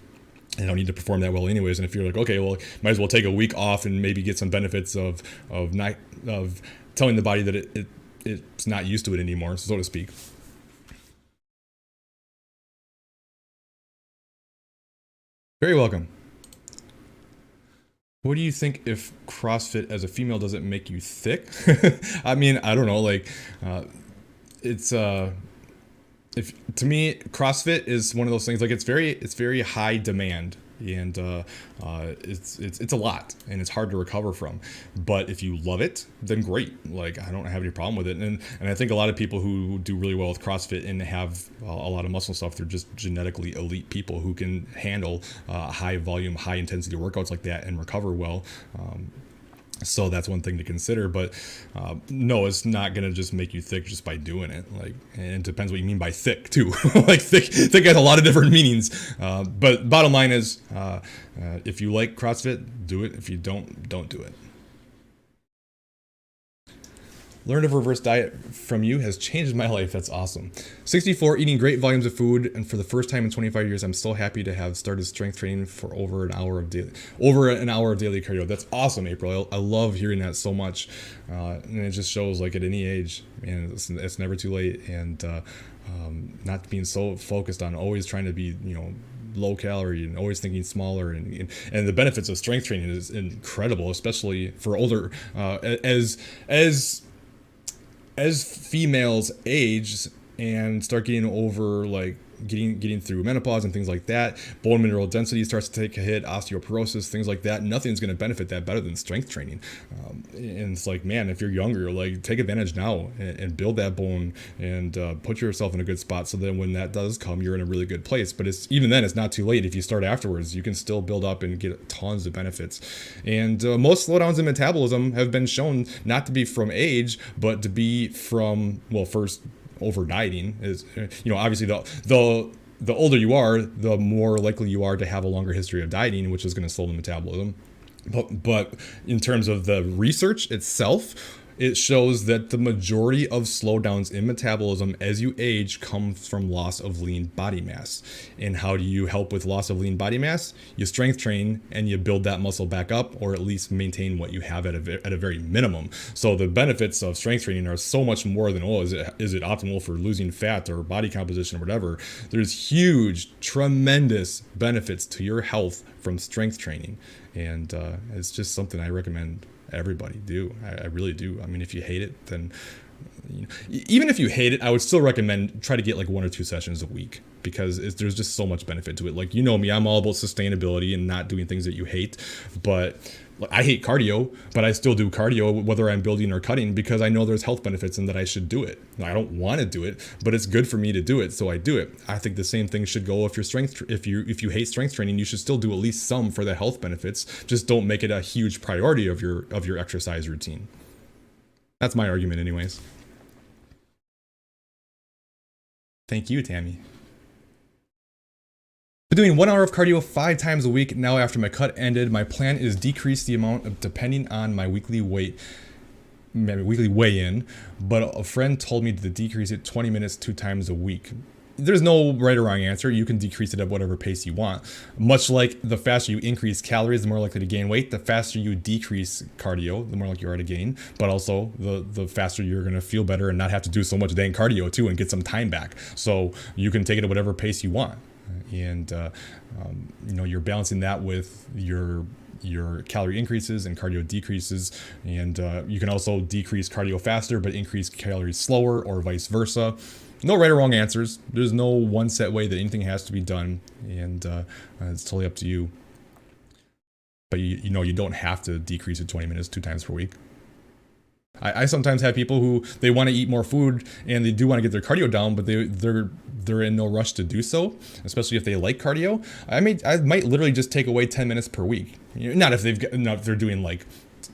I don't need to perform that well anyways. And if you're like, okay, well, might as well take a week off and maybe get some benefits of telling the body that it's not used to it anymore, so to speak. Very welcome. What do you think if CrossFit as a female doesn't make you thick? I mean, I don't know. Like, it's if to me, CrossFit is one of those things. Like, it's very high demand, and it's a lot, and it's hard to recover from. But if you love it, then great. Like, I don't have any problem with it. And I think a lot of people who do really well with CrossFit and have a lot of muscle stuff, they're just genetically elite people who can handle high volume, high intensity workouts like that and recover well. So that's one thing to consider, but no, it's not gonna just make you thick just by doing it. Like, and it depends what you mean by thick too. Like, thick has a lot of different meanings. But bottom line is, if you like CrossFit, do it. If you don't do it. Learned a reverse diet from you has changed my life. That's awesome. 64, eating great volumes of food, and for the first time in 25 years, I'm so happy to have started strength training for over an hour of daily cardio. That's awesome, April. I love hearing that so much, and it just shows, like, at any age, man, it's never too late, and not being so focused on always trying to be, low calorie and always thinking smaller, and the benefits of strength training is incredible, especially for older, as females age and start getting over, like, getting through menopause and things like that, bone mineral density starts to take a hit, osteoporosis, things like that. Nothing's going to benefit that better than strength training. And it's like, man, if you're younger, like, take advantage now and build that bone and put yourself in a good spot, so that when that does come, you're in a really good place. But even then, it's not too late. If you start afterwards, you can still build up and get tons of benefits. And most slowdowns in metabolism have been shown not to be from age, but to be from, well, first, over dieting. Is, obviously the older you are, the more likely you are to have a longer history of dieting, which is going to slow the metabolism. But in terms of the research itself, it shows that the majority of slowdowns in metabolism as you age comes from loss of lean body mass. And how do you help with loss of lean body mass? You strength train and you build that muscle back up, or at least maintain what you have at a very minimum. So the benefits of strength training are so much more than, is it optimal for losing fat or body composition or whatever. There's huge, tremendous benefits to your health from strength training. And it's just something I recommend everybody do. I really do. I mean, if you hate it, then even if you hate it, I would still recommend try to get like 1 or 2 sessions a week, because there's just so much benefit to it. Like, me, I'm all about sustainability and not doing things that you hate. But I hate cardio, but I still do cardio whether I'm building or cutting, because I know there's health benefits and that I should do it. I don't want to do it, but it's good for me to do it, so I do it. I think the same thing should go if you hate strength training. You should still do at least some for the health benefits. Just don't make it a huge priority of your exercise routine. That's my argument anyways. Thank you, Tammy. Been doing 1 hour of cardio 5 times a week now after my cut ended. My plan is decrease the amount depending on my weekly weigh-in, but a friend told me to decrease it 20 minutes 2 times a week. There's no right or wrong answer. You can decrease it at whatever pace you want. Much like the faster you increase calories, the more likely to gain weight. The faster you decrease cardio, the more likely you are to gain. But also, the faster you're going to feel better and not have to do so much dang cardio too, and get some time back. So you can take it at whatever pace you want. And you're balancing that with your calorie increases and cardio decreases, and you can also decrease cardio faster but increase calories slower, or vice versa. No right or wrong answers. There's no one set way that anything has to be done, and it's totally up to you. But you don't have to decrease it 20 minutes 2 times per week. I sometimes have people who they want to eat more food and they do want to get their cardio down, but they're in no rush to do so, especially if they like cardio. I might literally just take away 10 minutes per week. Not if they're doing like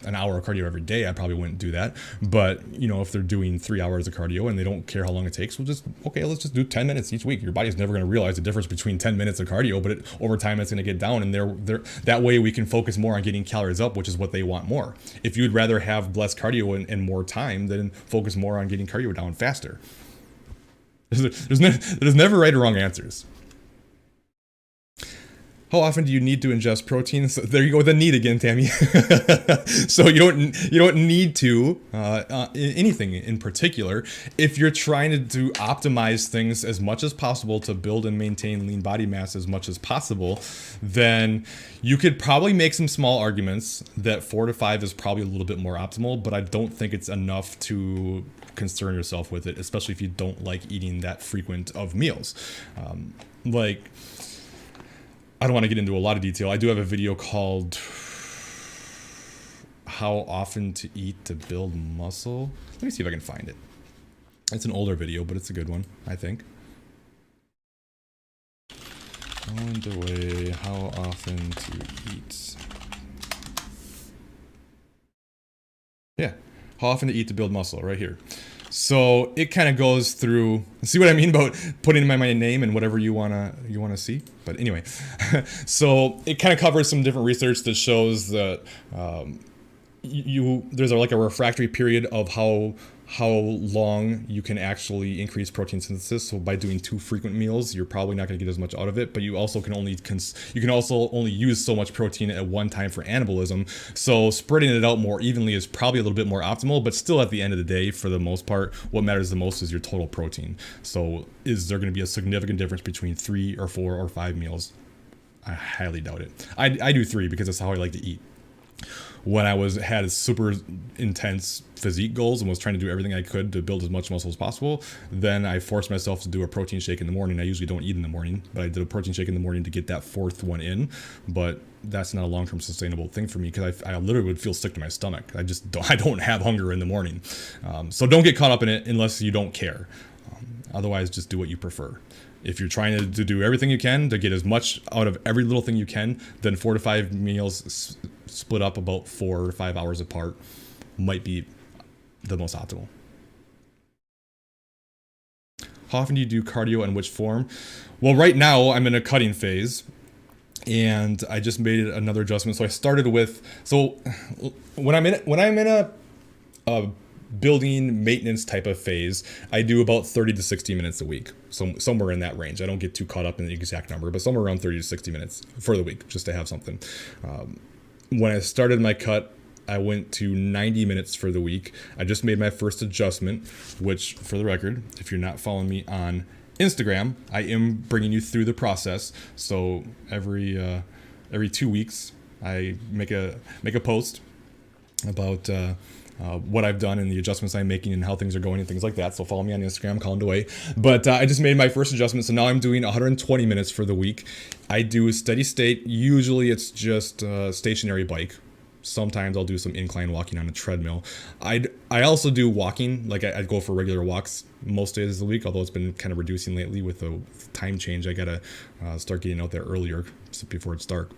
an hour of cardio every day, I probably wouldn't do that. But if they're doing 3 hours of cardio and they don't care how long it takes, let's just do 10 minutes each week. Your body's never going to realize the difference between 10 minutes of cardio, but over time it's going to get down, and that way we can focus more on getting calories up, which is what they want more. If you'd rather have less cardio and more time, then focus more on getting cardio down faster. There's never right or wrong answers. How often do you need to ingest protein? So there you go with the need again, Tammy. So you don't need to anything in particular. If you're trying to optimize things as much as possible to build and maintain lean body mass as much as possible, then you could probably make some small arguments that 4 to 5 is probably a little bit more optimal, but I don't think it's enough to concern yourself with it, especially if you don't like eating that frequent of meals. I don't want to get into a lot of detail. I do have a video called How Often to Eat to Build Muscle. Let me see if I can find it. It's an older video, but it's a good one, I think. Colin DeWaay, How Often to Eat. Yeah, How Often to Eat to Build Muscle, right here. So it kind of goes through, see what I mean about putting in my name and whatever you wanna see. But anyway, so it kind of covers some different research that shows that there's like a refractory period of how long you can actually increase protein synthesis. So by doing 2 frequent meals, you're probably not going to get as much out of it, but you also can only use so much protein at one time for anabolism. So spreading it out more evenly is probably a little bit more optimal, but still at the end of the day, for the most part, what matters the most is your total protein. So is there going to be a significant difference between 3 or 4 or 5 meals? I highly doubt it. I do 3 because that's how I like to eat. When I had super intense physique goals and was trying to do everything I could to build as much muscle as possible, then I forced myself to do a protein shake in the morning. I usually don't eat in the morning, but I did a protein shake in the morning to get that 4th one in. But that's not a long-term sustainable thing for me because I literally would feel sick to my stomach. I don't have hunger in the morning. So don't get caught up in it unless you don't care. Otherwise, just do what you prefer. If you're trying to do everything you can to get as much out of every little thing you can, then 4 to 5 meals split up about 4 or 5 hours apart might be the most optimal. How often do you do cardio and which form? Well, right now I'm in a cutting phase and I just made another adjustment. So I started with, when I'm in a building maintenance type of phase, I do about 30 to 60 minutes a week. So somewhere in that range. I don't get too caught up in the exact number, but somewhere around 30 to 60 minutes for the week, just to have something. When I started my cut, I went to 90 minutes for the week. I just made my first adjustment, which, for the record, if you're not following me on Instagram, I am bringing you through the process. So every 2 weeks, I make a post about what I've done and the adjustments I'm making and how things are going and things like that. So follow me on Instagram, Colin DeWaay. But I just made my first adjustment. So now I'm doing 120 minutes for the week. I do steady state. Usually it's just a stationary bike. Sometimes I'll do some incline walking on a treadmill. I also do walking. Like I go for regular walks most days of the week, although it's been kind of reducing lately with the time change. I got to start getting out there earlier before it's dark.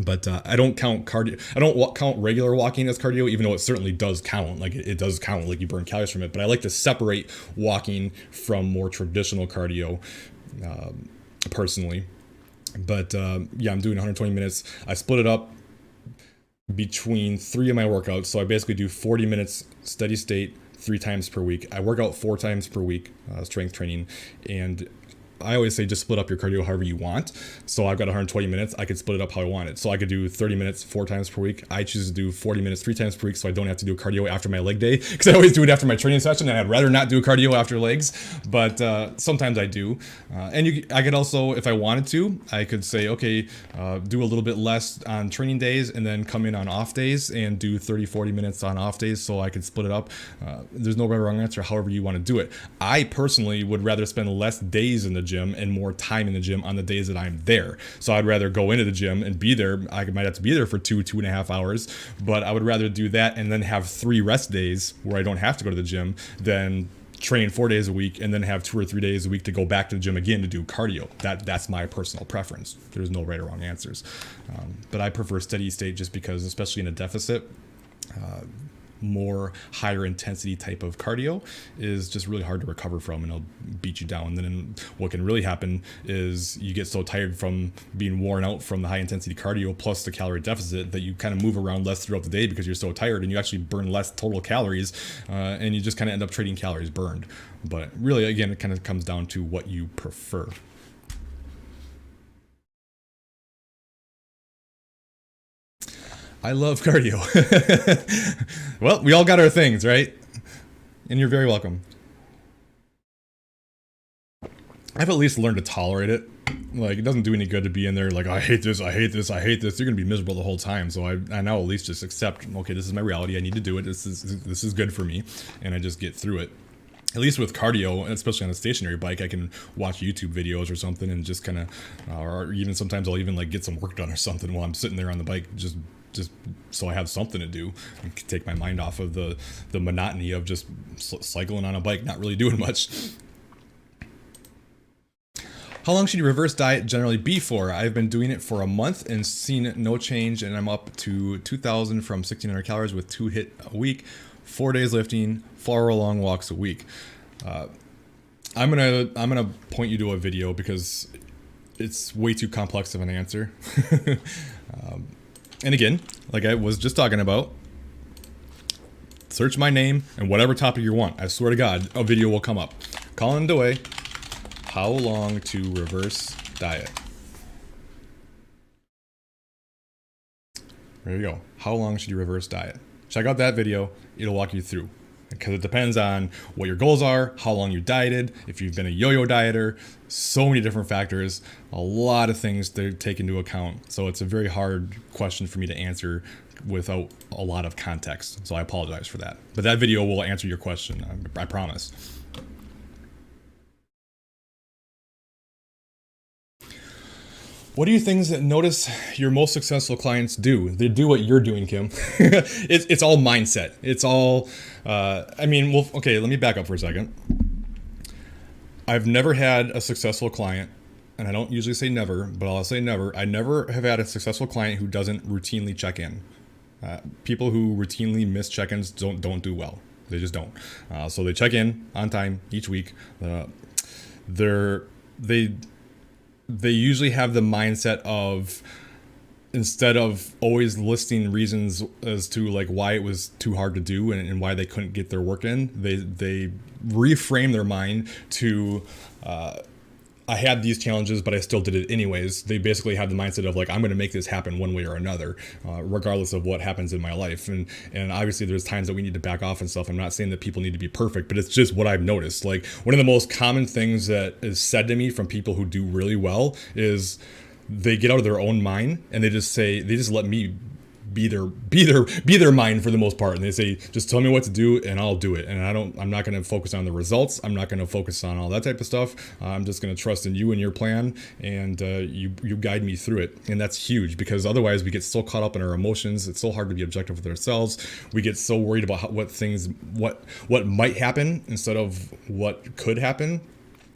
But I don't count cardio. I don't count regular walking as cardio, even though it certainly does count. Like it does count. Like you burn calories from it. But I like to separate walking from more traditional cardio, personally. But yeah, I'm doing 120 minutes. I split it up between 3 of my workouts. So I basically do 40 minutes steady state 3 times per week. I work out 4 times per week, strength training, and I always say just split up your cardio however you want. So I've got 120 minutes. I could split it up how I want it. So I could do 30 minutes 4 times per week. I choose to do 40 minutes 3 times per week so I don't have to do cardio after my leg day, because I always do it after my training session and I'd rather not do cardio after legs. But sometimes I do. I could also, if I wanted to, I could say, okay, do a little bit less on training days and then come in on off days and do 30, 40 minutes on off days so I could split it up. There's no right or wrong answer, however you want to do it. I personally would rather spend less days in the gym and more time in the gym on the days that I'm there. So I'd rather go into the gym and be there. I might have to be there for 2.5 hours, but I would rather do that and then have 3 rest days where I don't have to go to the gym than train 4 days a week and then have 2 or 3 days a week to go back to the gym again to do cardio. That's my personal preference. There's no right or wrong answers. But I prefer steady state just because, especially in a deficit, more higher intensity type of cardio is just really hard to recover from, and it'll beat you down. And then what can really happen is you get so tired from being worn out from the high intensity cardio plus the calorie deficit that you kind of move around less throughout the day because you're so tired, and you actually burn less total calories, and you just kind of end up trading calories burned. But really, again, it kind of comes down to what you prefer. I love cardio. Well, we all got our things, right? And you're very welcome. I've at least learned to tolerate it. Like, it doesn't do any good to be in there like, I hate this, I hate this, I hate this. You're going to be miserable the whole time. So I now at least just accept, okay, this is my reality. I need to do it. This is good for me. And I just get through it. At least with cardio, and especially on a stationary bike, I can watch YouTube videos or something and just kind of, or even sometimes I'll even like get some work done or something while I'm sitting there on the bike, just so I have something to do and take my mind off of the monotony of just cycling on a bike, not really doing much. How long should your reverse diet generally be for? I've been doing it for a month and seen no change, and I'm up to 2,000 from 1,600 calories with 2 HIIT a week, 4 days lifting, 4 long walks a week. I'm gonna point you to a video because it's way too complex of an answer. And again, like I was just talking about, search my name and whatever topic you want. I swear to God, a video will come up. Colin DeWaay, how long to reverse diet? There you go. How long should you reverse diet? Check out that video. It'll walk you through. Because it depends on what your goals are, how long you dieted, if you've been a yo-yo dieter, so many different factors, a lot of things to take into account. So it's a very hard question for me to answer without a lot of context. So I apologize for that. But that video will answer your question, I promise. What are you things that notice your most successful clients do? They do what you're doing, Kim. It's all mindset. It's all, I mean, well, okay, let me back up for a second. I've never had a successful client, and I don't usually say never, but I'll say never. I never have had a successful client who doesn't routinely check in. People who routinely miss check-ins don't do well. They just don't. So they check in on time each week. They usually have the mindset of, instead of always listing reasons as to like why it was too hard to do and why they couldn't get their work in, they reframe their mind to, I had these challenges, but I still did it anyways. They basically have the mindset of like, I'm going to make this happen one way or another, regardless of what happens in my life. And obviously there's times that we need to back off and stuff. I'm not saying that people need to be perfect, but it's just what I've noticed. Like, one of the most common things that is said to me from people who do really well is they get out of their own mind and they just let me be their mind for the most part, and they say, just tell me what to do and I'll do it. And I'm not going to focus on the results. I'm not going to focus on all that type of stuff. I'm just going to trust in you and your plan, and you guide me through it. And that's huge, because otherwise we get so caught up in our emotions. It's so hard to be objective with ourselves. We get so worried about what might happen instead of what could happen.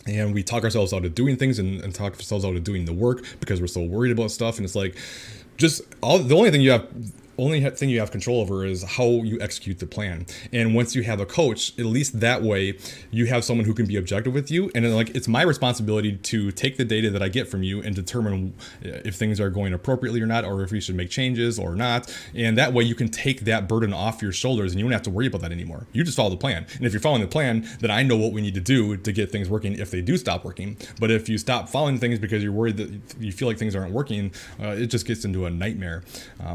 And we talk ourselves out of doing things and talk ourselves out of doing the work because we're so worried about stuff. And it's like, the only thing you have control over is how you execute the plan. And once you have a coach, at least that way you have someone who can be objective with you. And then, like, it's my responsibility to take the data that I get from you and determine if things are going appropriately or not, or if we should make changes or not. And that way you can take that burden off your shoulders and you don't have to worry about that anymore. You just follow the plan. And if you're following the plan, then I know what we need to do to get things working if they do stop working. But if you stop following things because you're worried that you feel like things aren't working, it just gets into a nightmare.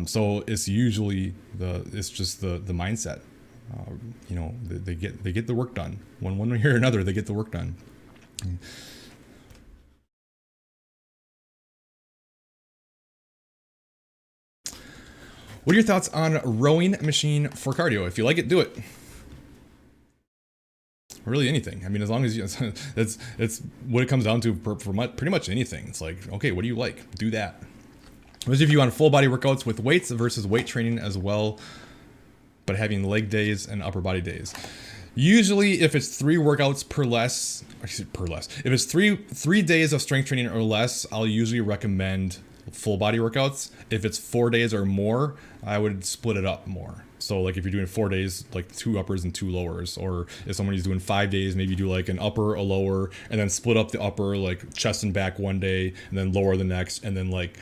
So it's usually it's just the mindset. They get the work done one way or another. They get the work done. What are your thoughts on rowing machine for cardio? If you like it, do it. really anything. I mean, as long as you, it's what it comes down to for pretty much anything. It's like, okay, what do you like? Do that. Those of you on full body workouts with weights versus weight training as well, but having leg days and upper body days. Usually, if it's 3 workouts if it's three days of strength training or less, I'll usually recommend full body workouts. If it's 4 days or more, I would split it up more. So like if you're doing 4 days, like 2 uppers and 2 lowers, or if somebody's doing 5 days, maybe do like an upper, a lower, and then split up the upper, like chest and back one day, and then lower the next, and then like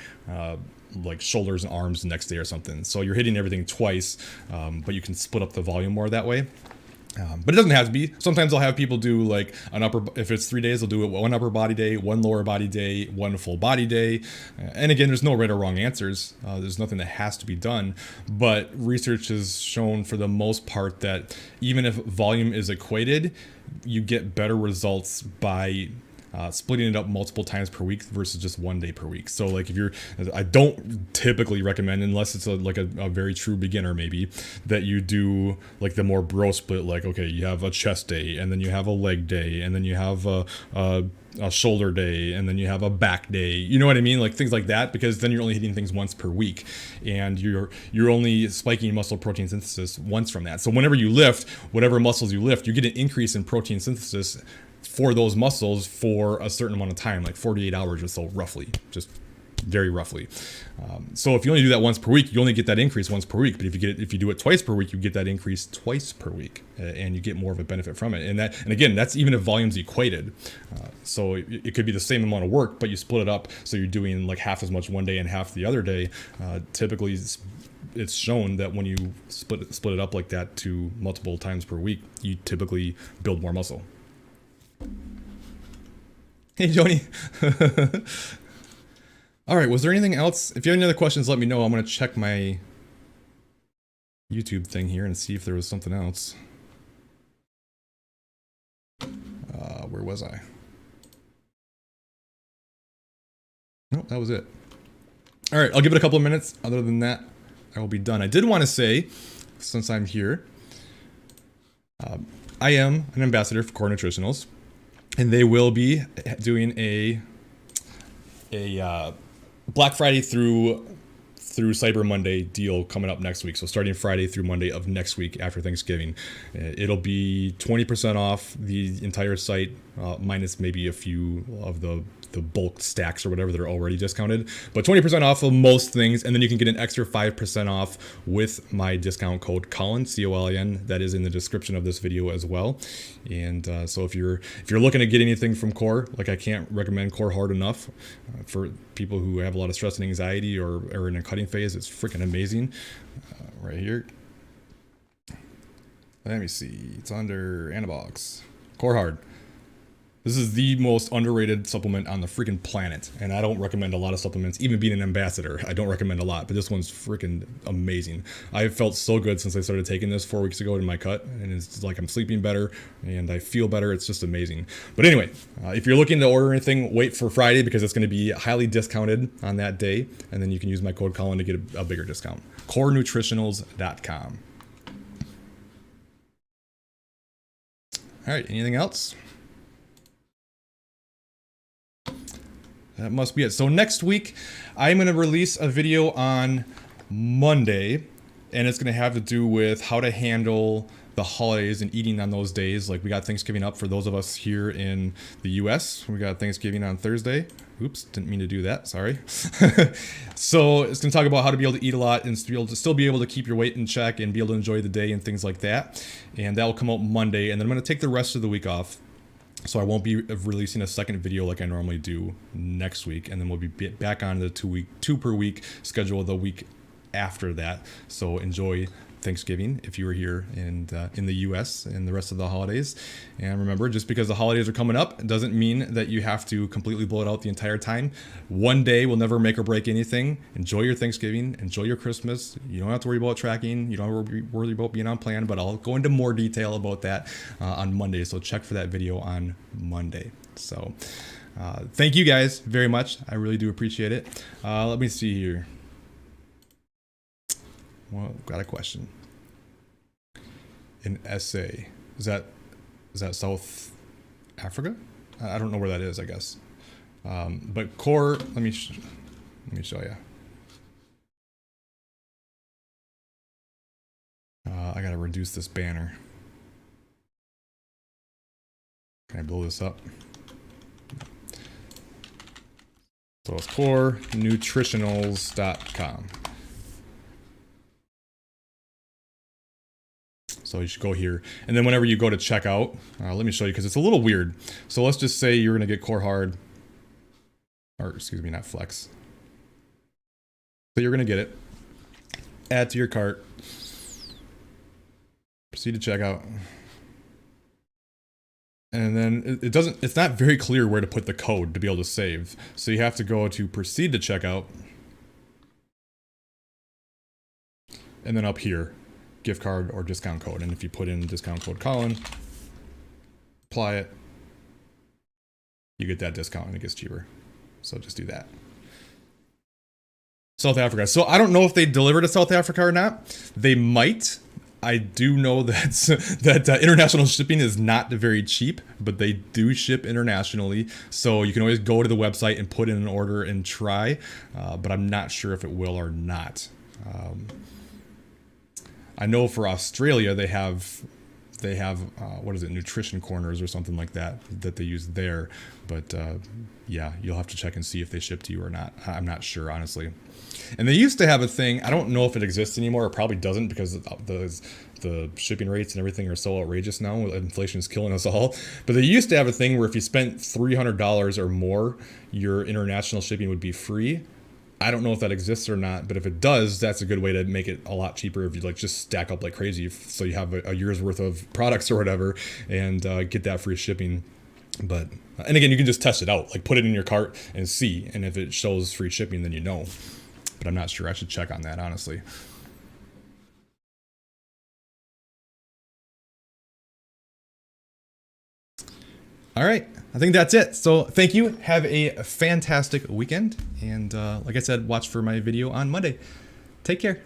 shoulders and arms the next day or something. So you're hitting everything twice, but you can split up the volume more that way. But it doesn't have to be. Sometimes I'll have people do like an upper, if it's 3 days, they'll do it 1 upper body day, 1 lower body day, 1 full body day. And again, there's no right or wrong answers. There's nothing that has to be done. But research has shown for the most part that even if volume is equated, you get better results by splitting it up multiple times per week versus just 1 day per week. So like if you're, I don't typically recommend, unless it's like a very true beginner maybe, that you do like the more bro split, like, okay, you have a chest day, and then you have a leg day, and then you have a shoulder day, and then you have a back day, you know what I mean? Like things like that, because then you're only hitting things once per week, and you're only spiking muscle protein synthesis once from that. So whenever you lift, whatever muscles you lift, you get an increase in protein synthesis for those muscles for a certain amount of time, like 48 hours or so, roughly, just very roughly. So if you only do that once per week, you only get that increase once per week. But if you do it twice per week, you get that increase twice per week, and you get more of a benefit from it. And again, that's even if volume's equated. So it could be the same amount of work, but you split it up, so you're doing like half as much one day and half the other day. Typically, it's shown that when you split it up like that to multiple times per week, you typically build more muscle. Hey, Joni. All right, was there anything else? If you have any other questions, let me know. I'm going to check my YouTube thing here and see if there was something else. Where was I? Nope, that was it. All right, I'll give it a couple of minutes. Other than that, I will be done. I did want to say, since I'm here, I am an ambassador for Core Nutritionals. And they will be doing a Black Friday through Cyber Monday deal coming up next week. So starting Friday through Monday of next week after Thanksgiving, it'll be 20% off the entire site, minus maybe a few of the bulk stacks or whatever that are already discounted, but 20% off of most things, and then you can get an extra 5% off with my discount code Colin, C-O-L-I-N. That is in the description of this video as well. And so if you're looking to get anything from Core, like I can't recommend Core hard enough for people who have a lot of stress and anxiety or are in a cutting phase. It's freaking amazing. Right here. Let me see. It's under Anabolics. Core Hard. This is the most underrated supplement on the freaking planet, and I don't recommend a lot of supplements. Even being an ambassador, I don't recommend a lot, but this one's freaking amazing. I've felt so good since I started taking this 4 weeks ago in my cut, and it's like I'm sleeping better and I feel better. It's just amazing. But anyway, if you're looking to order anything, wait for Friday, because it's going to be highly discounted on that day, and then you can use my code Colin to get a bigger discount. CoreNutritionals.com. All right, anything else? That must be it. So next week, I'm going to release a video on Monday, and it's going to have to do with how to handle the holidays and eating on those days. Like, we got Thanksgiving up for those of us here in the US. We got Thanksgiving on Thursday. Oops, didn't mean to do that. Sorry. So it's going to talk about how to be able to eat a lot and still be able to keep your weight in check and be able to enjoy the day and things like that. And that will come out Monday. And then I'm going to take the rest of the week off. So I won't be releasing a second video like I normally do next week, and then we'll be back on the two per week schedule the week after that. So enjoy Thanksgiving if you were here in the US and the rest of the holidays. And remember, just because the holidays are coming up, it doesn't mean that you have to completely blow it out the entire time. One day will never make or break anything. Enjoy your Thanksgiving, enjoy your Christmas. You don't have to worry about tracking. You don't have to worry about being on plan, but I'll go into more detail about that on Monday. So check for that video on Monday. So thank you guys very much. I really do appreciate it. Let me see here. Well, got a question. An essay. Is that is that South Africa? I don't know where that is, I guess. But core, let me show you. I gotta reduce this banner. Can I blow this up? So it's corenutritionals.com. So you should go here. And then whenever you go to checkout, let me show you because it's a little weird. So let's just say you're going to get core hard, or excuse me, not flex. So you're going to get it. Add to your cart. Proceed to checkout. And then it's not very clear where to put the code to be able to save. So you have to go to proceed to checkout. And then up here, gift card or discount code. And if you put in discount code Colin, apply it, you get that discount and it gets cheaper. So just do that. South Africa. So I don't know if they deliver to South Africa or not. They might. I do know that international shipping is not very cheap, but they do ship internationally. So you can always go to the website and put in an order and try, but I'm not sure if it will or not. I know for Australia, they have what is it, nutrition corners or something like that they use there. But yeah, you'll have to check and see if they ship to you or not. I'm not sure, honestly. And they used to have a thing, I don't know if it exists anymore, it probably doesn't because the shipping rates and everything are so outrageous now. Inflation is killing us all. But they used to have a thing where if you spent $300 or more, your international shipping would be free. I don't know if that exists or not, but if it does, that's a good way to make it a lot cheaper if you like just stack up like crazy. So you have a year's worth of products or whatever and get that free shipping. But, and again, you can just test it out, like put it in your cart and see. And if it shows free shipping, then you know. But I'm not sure. I should check on that, honestly. All right. I think that's it. So thank you. Have a fantastic weekend. And like I said, watch for my video on Monday. Take care.